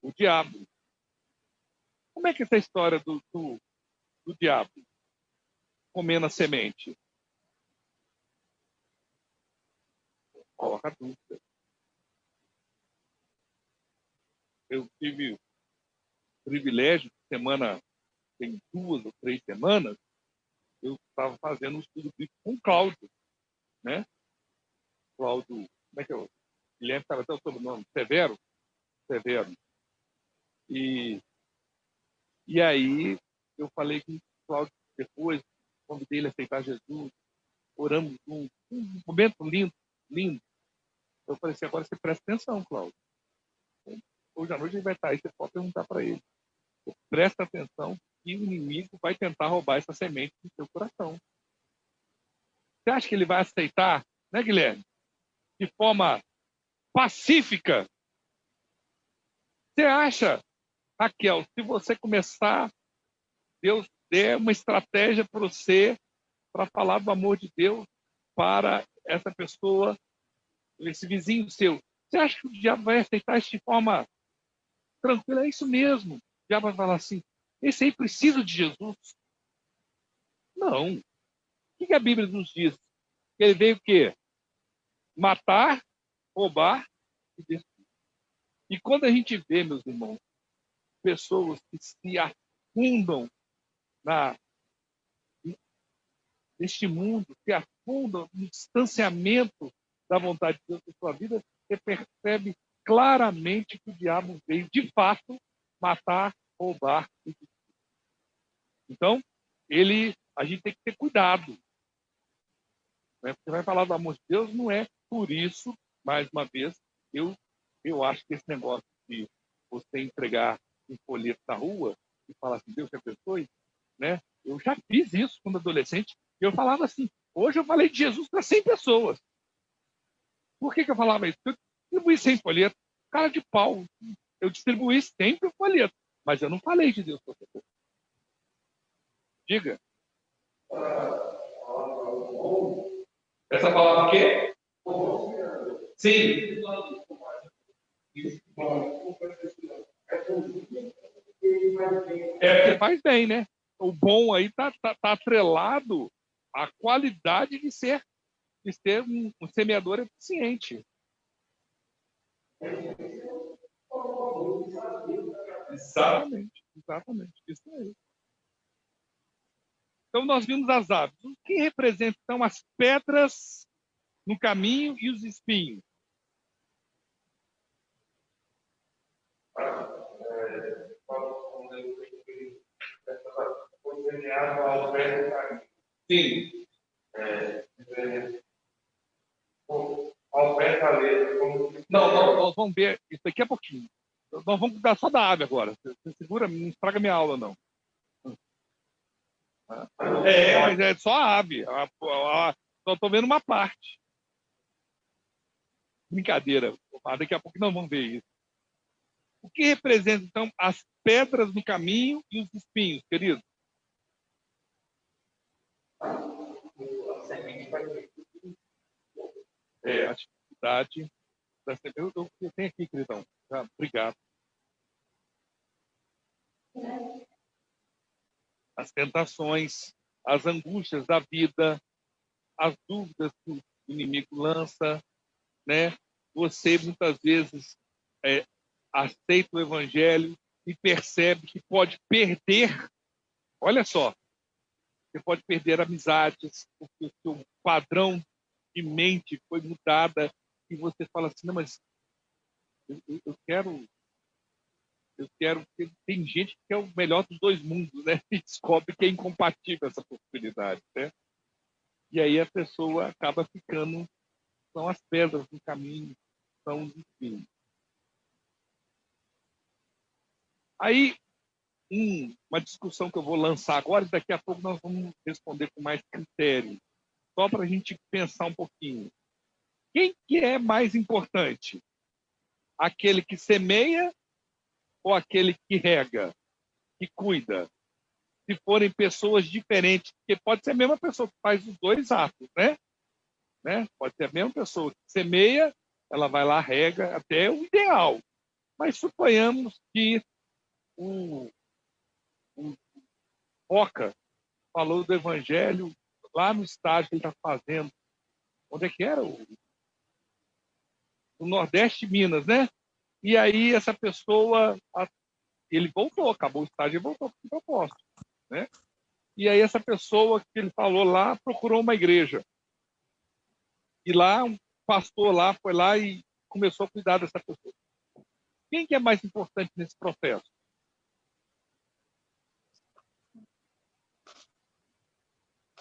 O diabo. Como é que é essa história do diabo comendo a semente? Coloca a dúvida. Eu tive o privilégio, tem 2 ou 3 semanas, eu estava fazendo um estudo bíblico com o Cláudio, né? Cláudio, como é que é o Guilherme estava até o sobrenome? Severo. E aí eu falei com o Cláudio depois, convidei ele a aceitar Jesus, oramos um momento lindo. Eu falei assim, agora você presta atenção, Cláudio. Hoje à noite ele vai estar aí, você pode perguntar para ele. Presta atenção que o inimigo vai tentar roubar essa semente do seu coração. Você acha que ele vai aceitar, né, Guilherme? De forma pacífica? Você acha, Raquel, se você começar, Deus der uma estratégia para você, para falar do amor de Deus para essa pessoa, esse vizinho seu, você acha que o diabo vai aceitar isso de forma tranquila? É isso mesmo. O diabo vai falar assim, esse aí precisa de Jesus? Não. O que a Bíblia nos diz? Ele veio o quê? Matar, roubar e destruir. E quando a gente vê, meus irmãos, pessoas que se afundam neste mundo, se afundam no distanciamento da vontade de Deus na sua vida, você percebe claramente que o diabo veio, de fato, matar, roubar e destruir. Então, a gente tem que ter cuidado. Né? Você vai falar do amor de Deus, não é por isso, mais uma vez, eu acho que esse negócio de você entregar um folheto na rua e falar assim, Deus te abençoe, né? Eu já fiz isso quando adolescente, e eu falava assim, hoje eu falei de Jesus para 100 pessoas. Por que eu falava isso? Eu distribuí 100 folhetos, cara de pau, eu distribuí sempre o folheto, mas eu não falei de Deus para você. Diga. Essa palavra o quê? Sim. Porque faz bem, né? O bom aí tá atrelado à qualidade de ser um semeador eficiente. Exatamente. Isso aí. Então, nós vimos as aves. O que representam, então, as pedras no caminho e os espinhos? Sim. Ao pé da letra, Não, nós vamos ver isso daqui a pouquinho. Nós vamos cuidar só da ave agora. Você segura, não estraga minha aula, não. Mas é só a ave. Só estou vendo uma parte. Brincadeira. Daqui a pouco nós vamos ver isso. O que representa, então, as pedras no caminho e os espinhos, querido? A atividade da semente. Eu tenho aqui, queridão. Obrigado. As tentações, as angústias da vida, as dúvidas que o inimigo lança, né? Você muitas vezes aceita o evangelho e percebe que pode perder. Olha só, você pode perder amizades, porque o seu padrão de mente foi mudada e você fala assim, não, mas eu quero. Tem gente que quer o melhor dos dois mundos, né? E descobre que é incompatível essa possibilidade, né? E aí a pessoa acaba ficando, são as pedras no caminho, são os espinhos. Aí, uma discussão que eu vou lançar agora, e daqui a pouco nós vamos responder com mais critério, só para a gente pensar um pouquinho. Quem que é mais importante? Aquele que semeia ou aquele que rega, que cuida? se forem pessoas diferentes, porque pode ser a mesma pessoa que faz os dois atos, né? Pode ser a mesma pessoa que semeia, ela vai lá, rega até o ideal. Mas suponhamos que o Foca falou do evangelho lá no estágio que ele está fazendo. Onde é que era? O Nordeste de Minas, né? E aí essa pessoa, ele voltou, acabou o estágio e voltou para o propósito, né? E aí essa pessoa que ele falou lá procurou uma igreja. E lá um pastor lá foi lá e começou a cuidar dessa pessoa. Quem que é mais importante nesse processo?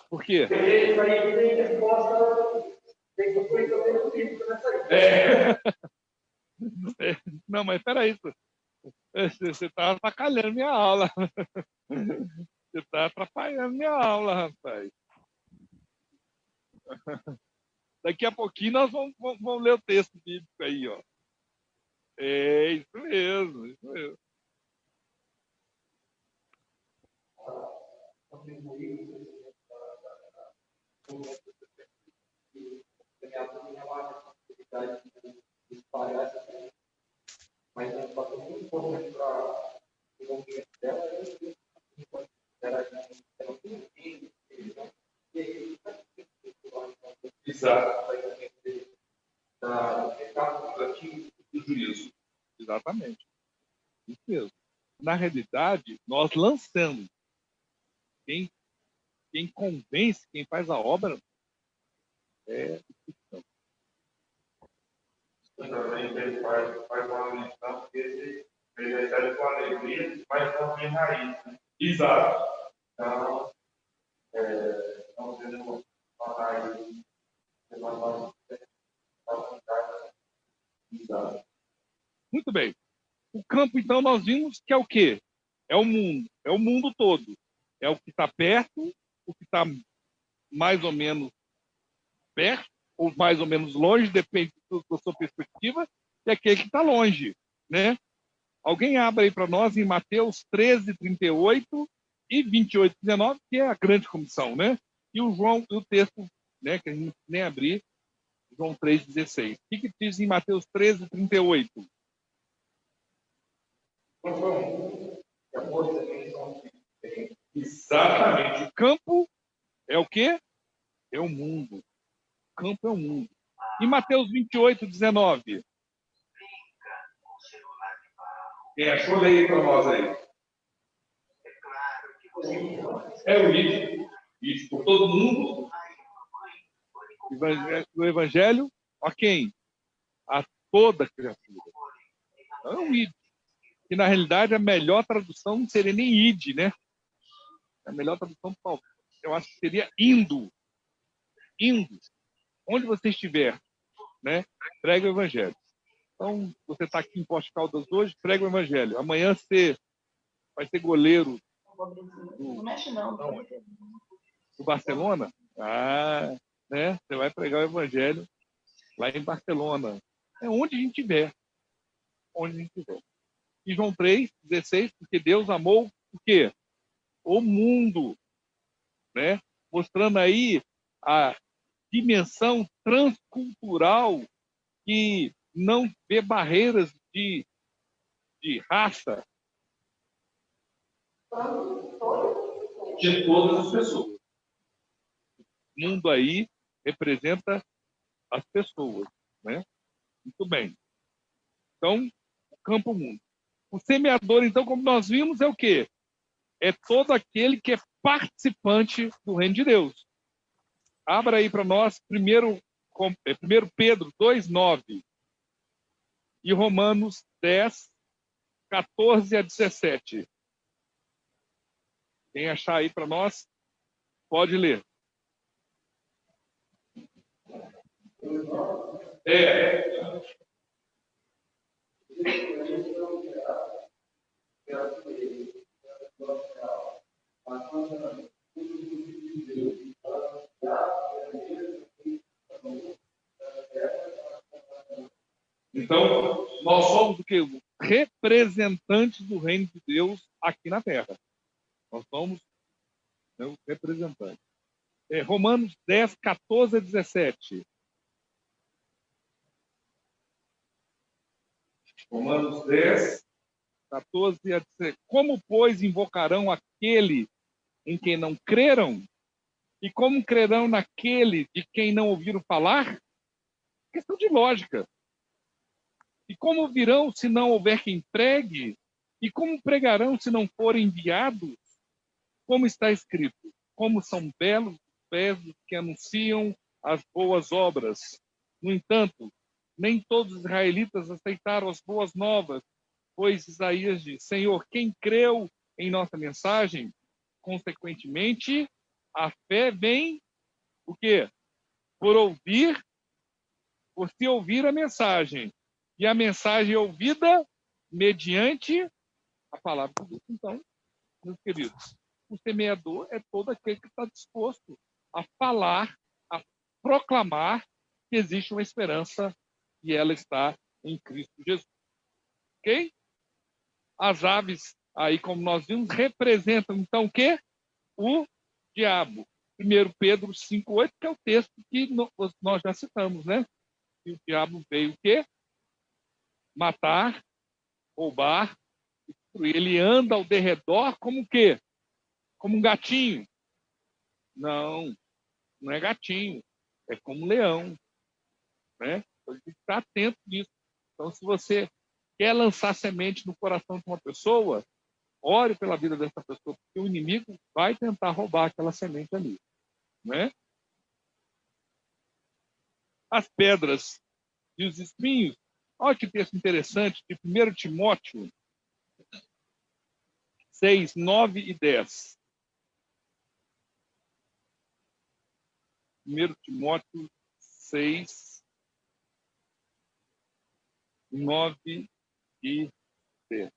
Por quê? Não, mas peraí, você está atrapalhando minha aula. Você está atrapalhando minha aula, rapaz. Daqui a pouquinho nós vamos ler o texto bíblico aí, ó. É isso mesmo, isso mesmo. Mas é um fator muito importante para o desenvolvimento dela, do juízo. Exatamente. Isso mesmo. Na realidade, nós lançamos. Quem convence, quem faz a obra é o Espírito. Também ele faz uma lição, porque ele recebe com alegria, mas não tem raiz. Né? Exato. Então, não temos uma raiz, Exato. Muito bem. O campo, então, nós vimos que é o quê? É o mundo. É o mundo todo. É o que está perto, o que está mais ou menos perto, ou mais ou menos longe, depende da sua perspectiva, e aquele que está longe, né? Alguém abre aí para nós em Mateus 13, 38 e 28, 19, que é a grande comissão, né? E o texto, né, que a gente nem abrir, João 3, 16. O que diz em Mateus 13, 38? Exatamente. O campo é o quê? É o mundo. O campo é o mundo. E Mateus 28, 19? Quem achou, lê aí para nós aí. É o ID. Isso por todo mundo. O evangelho a quem? A toda criatura. Então, é um ID. Que na realidade a melhor tradução não seria nem ID, né? A melhor tradução, eu acho que seria indo. Indo. Onde você estiver, né? Prega o evangelho. Então, você está aqui em Poços de Caldas hoje, prega o evangelho. Amanhã você vai ser goleiro do Barcelona? Ah, né? Você vai pregar o evangelho lá em Barcelona. É onde a gente estiver. Onde a gente estiver. E João 3, 16, porque Deus amou o quê? O mundo, né? Mostrando aí a dimensão transcultural que não vê barreiras de raça de todas as pessoas. O mundo aí representa as pessoas, né? Muito bem. Então, o campo mundo. O semeador, então, como nós vimos, é o quê? É todo aquele que é participante do reino de Deus. Abra aí para nós, primeiro Pedro 2:9 e Romanos 10, 14 a 17. Quem achar aí para nós, pode ler. Então, nós somos o quê? Representantes do reino de Deus aqui na Terra. Nós somos é o representante. Romanos 10, 14 a 17. Romanos 10, 14 a 17. Como, pois, invocarão aquele em quem não creram? E como crerão naquele de quem não ouviram falar? Questão de lógica. E como virão se não houver quem pregue? E como pregarão se não forem enviados? Como está escrito: como são belos os pés dos que anunciam as boas obras. No entanto, nem todos os israelitas aceitaram as boas novas, pois Isaías diz: Senhor, quem creu em nossa mensagem? Consequentemente, a fé vem o quê? Por ouvir, por se ouvir a mensagem. E a mensagem é ouvida mediante a palavra de Deus. Então, meus queridos, o semeador é todo aquele que está disposto a falar, a proclamar que existe uma esperança e ela está em Cristo Jesus. Ok? As aves, aí como nós vimos, representam então o quê? O diabo. 1 Pedro 5,8, que é o texto que nós já citamos, né? E o diabo veio o quê? Matar, roubar, destruir. Ele anda ao derredor como o quê? Como um gatinho. Não, não é gatinho. É como um leão. Né? Então, a gente tem que estar atento nisso. Então, se você quer lançar semente no coração de uma pessoa, ore pela vida dessa pessoa, porque o inimigo vai tentar roubar aquela semente ali. Né? As pedras e os espinhos. Olha que texto interessante de 1 Timóteo 6, 9 e 10. 1 Timóteo 6, 9 e 10.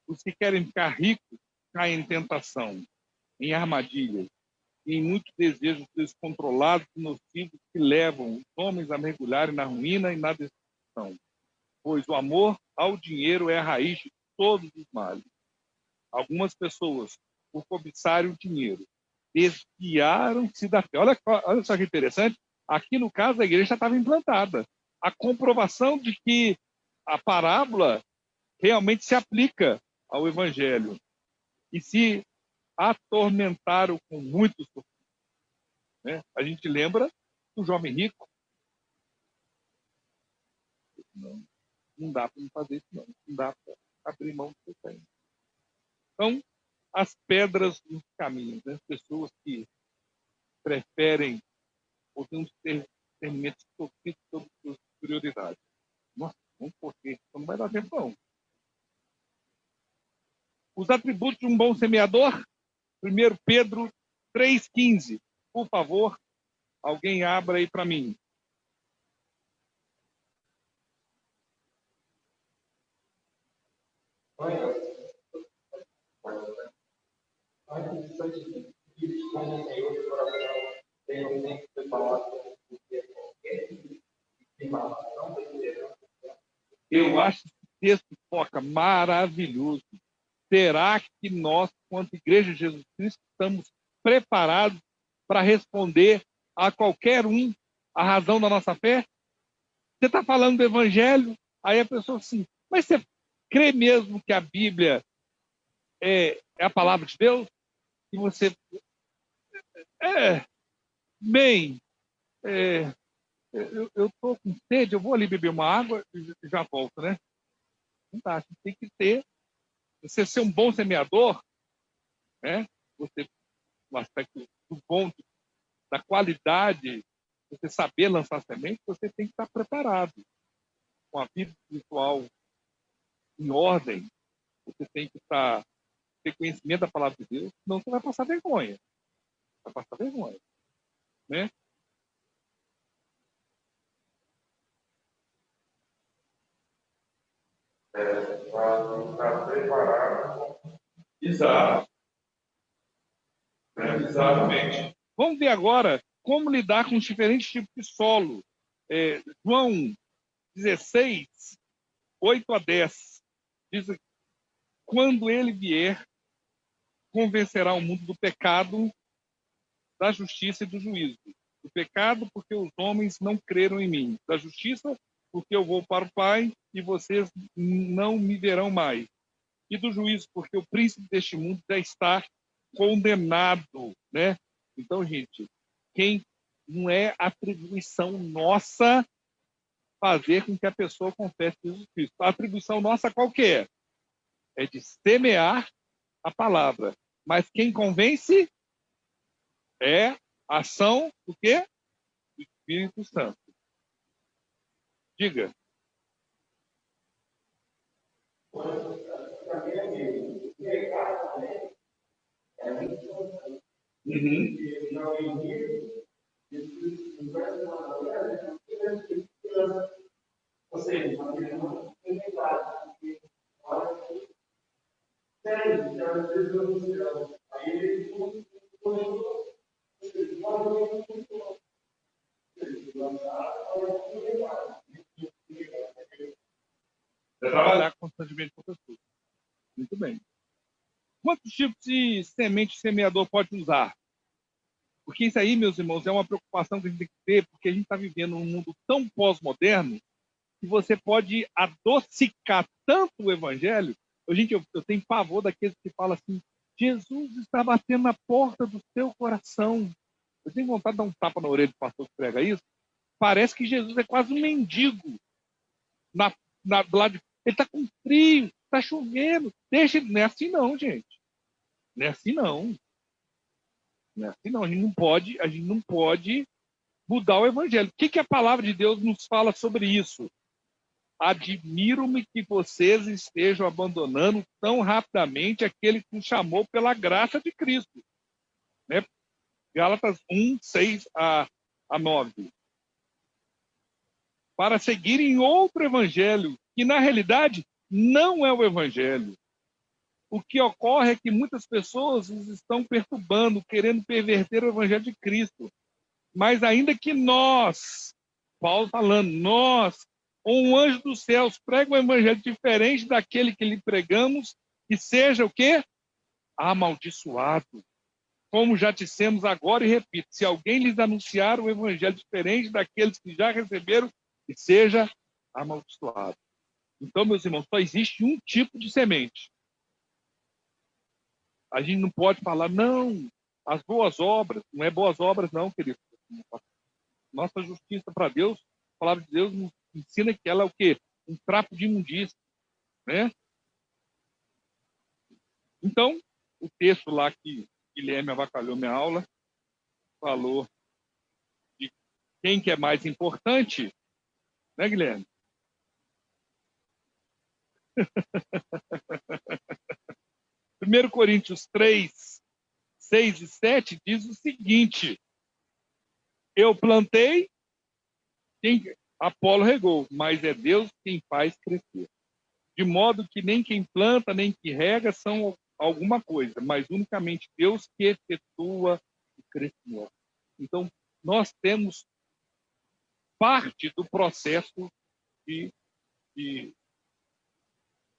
Os que querem ficar ricos caem em tentação, em armadilhas e em muitos desejos descontrolados e nocivos que levam os homens a mergulharem na ruína e na destruição. Pois o amor ao dinheiro é a raiz de todos os males. Algumas pessoas, por cobiçarem o dinheiro, desviaram-se da fé. Olha só que interessante. Aqui, no caso, a igreja já estava implantada. A comprovação de que a parábola realmente se aplica ao evangelho. E se atormentaram com muitos sofrimentos. Né? A gente lembra do jovem rico. Não dá para fazer isso, não. Não dá para abrir mão do que tem. Então, as pedras nos caminhos, né? As pessoas que preferem ou têm um discernimento sobre suas prioridades. Nossa, vamos porque não vai dar tempo, não. Os atributos de um bom semeador, 1 Pedro 3,15. Por favor, alguém abra aí para mim. Eu acho esse texto foca maravilhoso. Será que nós, quanto Igreja de Jesus Cristo, estamos preparados para responder a qualquer um a razão da nossa fé? Você está falando do Evangelho, aí a pessoa assim, mas você crê mesmo que a Bíblia é a palavra de Deus? E você, bem, eu estou com sede, eu vou ali beber uma água e já volto, né? Não dá, você tem que ter, você ser um bom semeador, né? Você, no aspecto do bom, da qualidade, você saber lançar semente, você tem que estar preparado, com a vida espiritual em ordem, você tem que ter conhecimento da palavra de Deus, senão você vai passar vergonha. Vai passar vergonha. Né? Para preparado. Exato. Exatamente. Vamos ver agora como lidar com os diferentes tipos de solo. João 16, 8 a 10. Diz: quando ele vier, convencerá o mundo do pecado, da justiça e do juízo. Do pecado, porque os homens não creram em mim. Da justiça, porque eu vou para o Pai e vocês não me verão mais. E do juízo, porque o príncipe deste mundo já está condenado, né? Então, gente, quem não é atribuição nossa fazer com que a pessoa confesse Jesus Cristo. A atribuição nossa qual que é? É de semear a palavra. Mas quem convence é a ação do quê? Do Espírito Santo. Diga. Trabalhar constantemente com a pessoa. Muito bem. Quantos tipos de semente o semeador pode usar? Porque isso aí, meus irmãos, é uma preocupação que a gente tem que ter, porque a gente está vivendo num mundo tão pós-moderno que você pode adocicar tanto o evangelho. Gente, eu tenho pavor daqueles que falam assim, Jesus está batendo na porta do seu coração. Eu tenho vontade de dar um tapa na orelha do pastor que prega isso. Parece que Jesus é quase um mendigo. Do lado de... Ele está com frio, está chovendo. Deixa ele. Não é assim não, gente. Não é assim não. Não é assim não. A gente não pode mudar o evangelho. O que a palavra de Deus nos fala sobre isso? Admiro-me que vocês estejam abandonando tão rapidamente aquele que nos chamou pela graça de Cristo. Né? Gálatas 1, 6 a 9. Para seguirem outro evangelho, que na realidade não é o evangelho. O que ocorre é que muitas pessoas os estão perturbando, querendo perverter o evangelho de Cristo. Mas ainda que nós, Paulo falando, nós, ou um anjo dos céus, prega um evangelho diferente daquele que lhe pregamos, que seja o quê? Amaldiçoado. Como já dissemos agora e repito, se alguém lhes anunciar um evangelho diferente daqueles que já receberam, que seja amaldiçoado. Então, meus irmãos, só existe um tipo de semente. A gente não pode falar, não, as boas obras, não é boas obras não, querido. Nossa justiça para Deus, a palavra de Deus nos ensina que ela é o quê? Um trapo de imundícia, né? Então, o texto lá que Guilherme avacalhou minha aula, falou de quem que é mais importante, né, Guilherme? 1 Coríntios 3, 6 e 7 diz o seguinte: eu plantei, Apolo regou, mas é Deus quem faz crescer. De modo que nem quem planta, nem quem rega são alguma coisa, mas unicamente Deus que efetua o crescimento. Então, nós temos parte do processo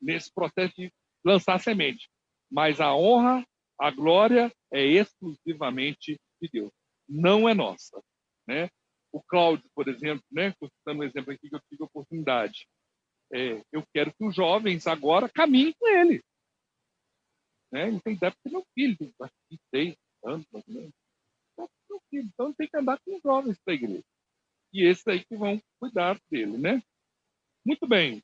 nesse processo de lançar semente. Mas a honra, a glória é exclusivamente de Deus. Não é nossa. Né? O Cláudio, por exemplo, né? Dando um exemplo aqui que eu tive a oportunidade. Eu quero que os jovens agora caminhem com ele. Né? Ele tem idade para meu filho, tem 26 anos, mais ou menos. Então tem que andar com os jovens da igreja. E esses aí que vão cuidar dele, né? Muito bem.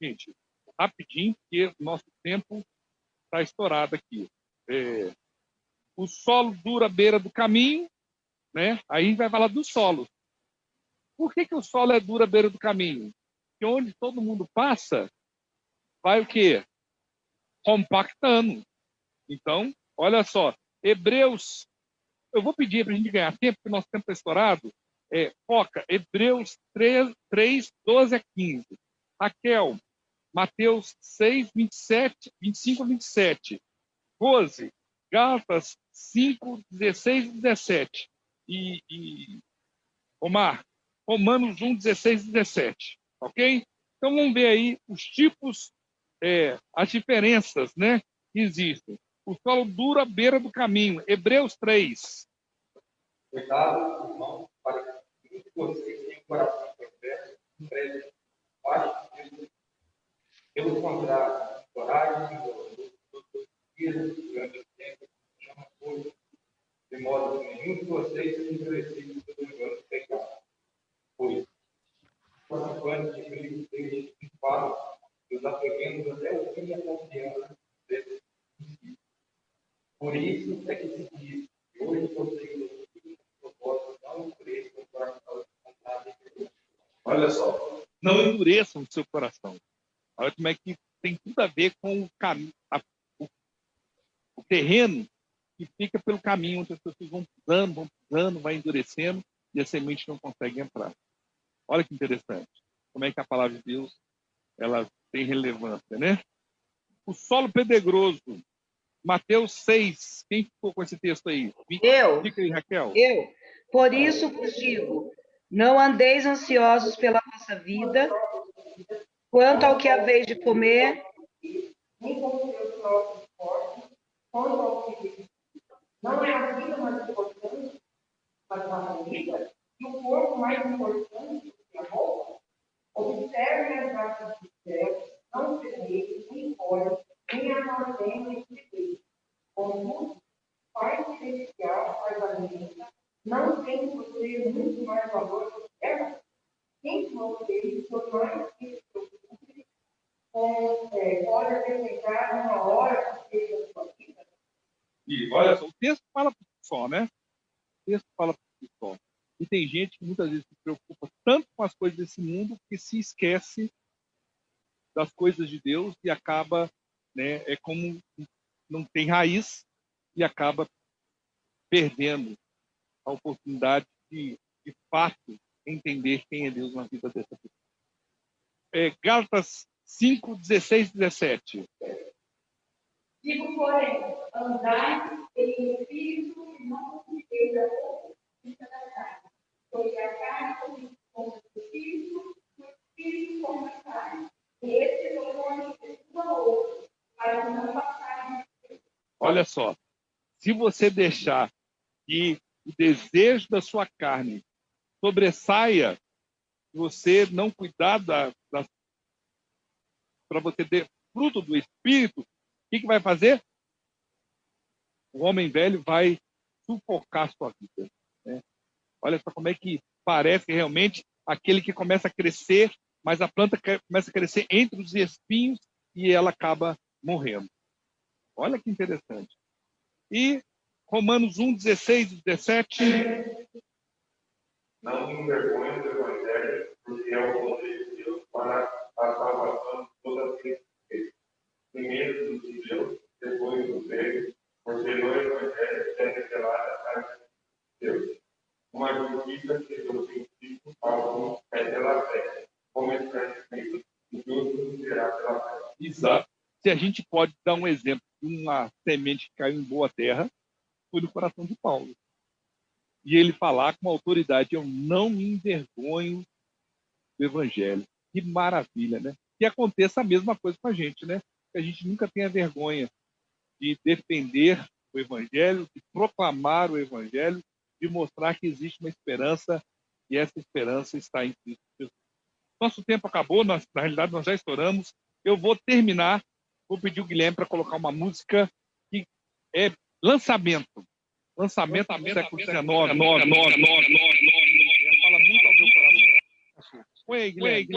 Gente, rapidinho, porque o nosso tempo está estourado aqui. O solo duro à beira do caminho, né? Aí a gente vai falar do solo. Por que o solo é duro à beira do caminho? Porque onde todo mundo passa, vai o quê? Compactando. Então, olha só, Hebreus, eu vou pedir para a gente ganhar tempo, porque o nosso tempo está estourado. Foca, Hebreus 3, 12 a 15. Raquel, Mateus 6, 25 a 27. Rose, Gálatas 5, 16 e 17. E Omar, Romanos 1, 16 e 17. Ok? Então vamos ver aí os tipos, as diferenças, né, existem. O solo duro à beira do caminho. Hebreus 3. Cuidado, irmão, para que nenhum de vocês tenha um coração perverso, preso debaixo de Deus. Pelo contrário, coragem e todos os dias, durante o tempo, chama coisa, de modo que nenhum de vocês seja endurecido pelo engano do pecado. Pois, participantes de Cristo, desde que falam, nos apeguemos até o fim da confiança desse princípio. Por isso é que se diz que hoje vocês não endureçam o coração. Olha só, não endureçam o seu coração. Olha como é que tem tudo a ver com o caminho, o terreno que fica pelo caminho, onde as pessoas vão pisando, vai endurecendo e a semente não consegue entrar. Olha que interessante. Como é que a palavra de Deus ela tem relevância, né? O solo pedregoso. Mateus 6. Quem ficou com esse texto aí? Eu. Fica aí, Raquel. Eu. Por isso vos digo, não andeis ansiosos pela vossa vida, quanto ao que haveis de comer, nem com os seus próprios corpos, quanto ao que não é a vida mais importante para a nossa vida, e o corpo mais importante do que a roupa. Observem as aves do céu, não semeiam, nem colhem, nem armazenam em segredo. Contudo, Pai Celestial faz alimenta, não tem você muito mais valor do que ela? Quem de vocês, por mais que se preocupe, pode acrescentar uma hora que seja a sua vida? E olha só, o texto fala por si só, né? O texto fala por si só. E tem gente que muitas vezes se preocupa tanto com as coisas desse mundo que se esquece das coisas de Deus e acaba, né, é como não tem raiz e acaba perdendo a oportunidade de fato, entender quem é Deus na vida dessa pessoa. Gálatas 5, 16 e 17. Digo, porém, andai em espírito e não fiqueis a concupiscência da carne. Porque a carne como o espírito, o espírito como a carne. E esse propõe um ao outro, para não passarem. Olha só, se você deixar que o desejo da sua carne sobressaia, você não cuidar para você ter fruto do Espírito, o que vai fazer? O homem velho vai sufocar a sua vida. Né? Olha só como é que parece realmente aquele que começa a crescer, mas a planta começa a crescer entre os espinhos e ela acaba morrendo. Olha que interessante. E Romanos 1, 16 e 17. Não me envergonhe do Evangelho, porque é o poder de Deus para a salvação de todas as criaturas. Primeiro dos judeus, depois dos gregos, porque no Evangelho é revelada a graça de Deus. Uma justiça que Deus princípio algum é pela fé, como está escrito, o justo será pela fé. Exato. Se a gente pode dar um exemplo de uma semente que caiu em boa terra, foi no coração de Paulo. E ele falar com autoridade, eu não me envergonho do Evangelho. Que maravilha, né? Que aconteça a mesma coisa com a gente, né? Que a gente nunca tenha vergonha de defender o Evangelho, de proclamar o Evangelho, de mostrar que existe uma esperança e essa esperança está em Cristo Jesus. Nosso tempo acabou, na realidade nós já estouramos. Eu vou terminar, vou pedir o Guilherme para colocar uma música que é lançamento. Lançamento do século XIX. Fala muito ao meu coração. Põe aí, Guilherme.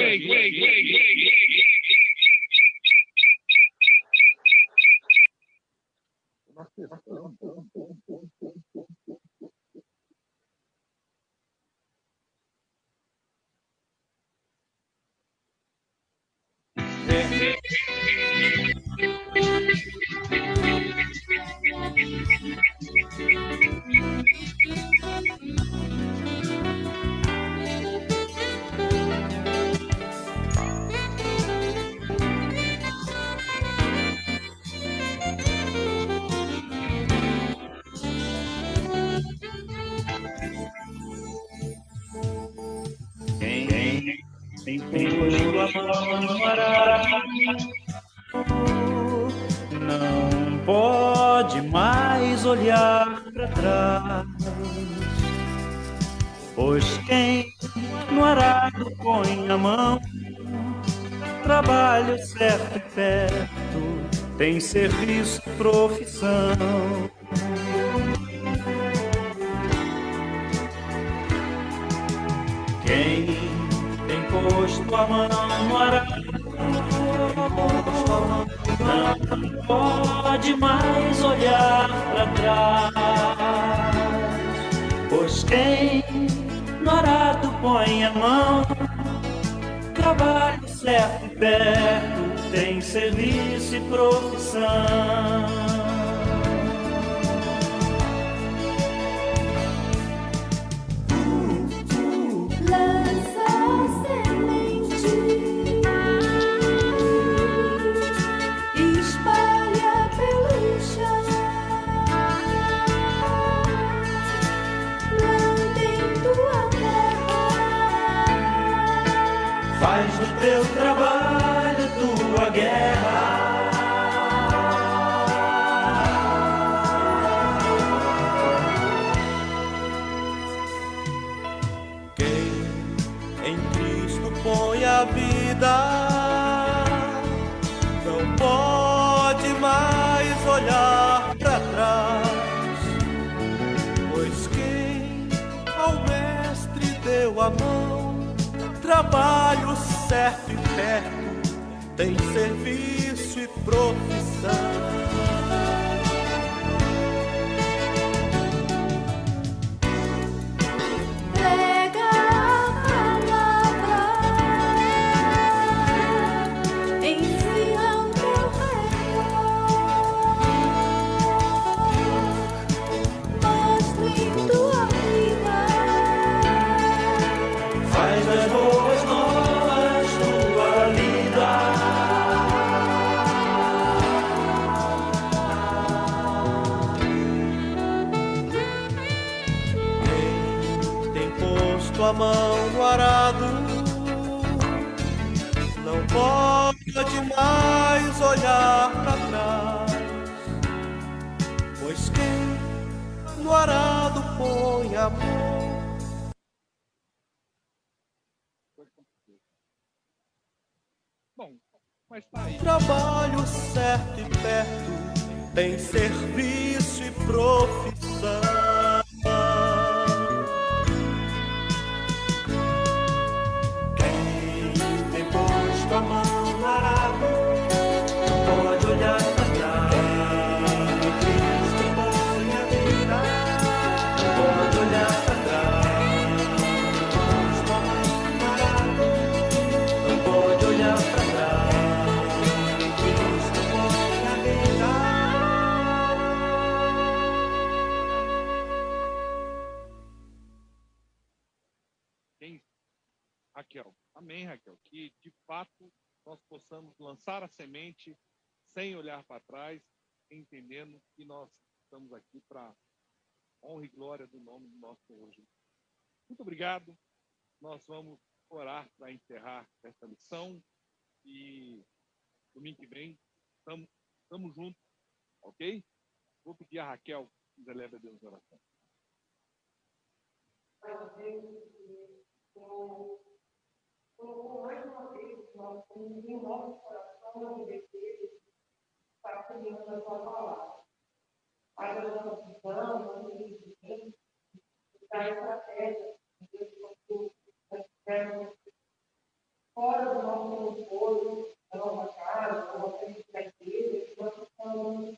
Tem tua mão para não trás. Pois quem no arado põe a mão, trabalho certo e perto, tem serviço e profissão. Quem tem posto a mão no arado não pode mais olhar para trás, pois quem no arado põe a mão, trabalho certo e perto, tem serviço e profissão. Faz do teu trabalho tua guerra. Quem em Cristo põe a vida não pode mais olhar para trás, pois quem ao Mestre deu a mão, trabalho certo e perto, tem serviço e profissão. Prega a palavra, ensina o teu Senhor, mostre tua vida, Faz das boas novas tua vida. Quem tem posto a mão no arado não pode mais olhar para trás, pois quem no arado põe a mão. Bom, mas tá aí. Trabalho certo e perto, tem serviço e profissão. Quem tem posto a mão no arado não pode olhar para trás. Cristo põe a vida, não pode olhar para trás. Posto a mão no arado não pode olhar para trás. Cristo põe a vida. Raquel, amém, Raquel, que de fato nós possamos lançar a semente sem olhar para trás, entendendo que nós estamos aqui para honra e glória do nome do nosso Senhor Jesus. Muito obrigado. Nós vamos orar para encerrar essa lição e domingo que vem estamos juntos, ok? Vou pedir a Raquel que leve a Deus em oração. Colocou mais uma vez em nosso coração a obedecer, para criando a sua palavra. Faz a nossa visão, nosso entendimento, da estratégia que Deus colocou fora do nosso conforto, da nossa casa, da nossa igreja, que nós possamos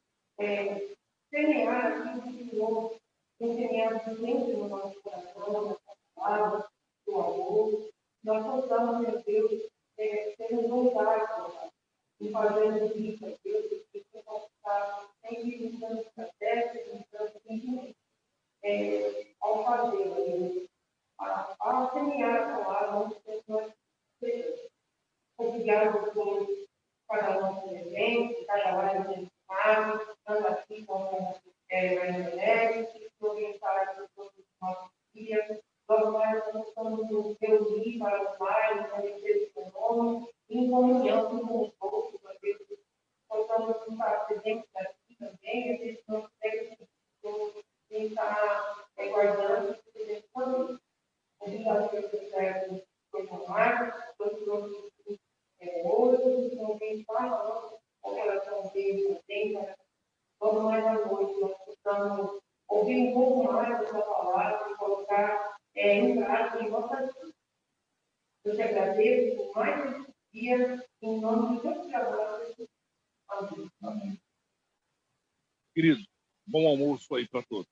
semear aquilo que o Senhor tem semeado dentro do nosso coração, da sua palavra, do amor. Nós possamos, meu Deus, sermos voltados em fazendo isso, meu Deus, que você possa estar sempre buscando estratégias, buscando sentimentos ao fazer, meu Deus, ao semear a palavra, onde nós estejamos. Obrigado por cada um do presente, cada hora que a gente faz, tanto aqui como na internet, por orientar a todos os nossos dias. Logo mais nós estamos nos reunir para os lares, para o seu nome, em comunhão com os outros, para Deus, possamos estar presentes aqui também, a gente não consegue estar mais esse dia, em nome de Deus, agora. Amém. Querido, bom almoço aí para todos.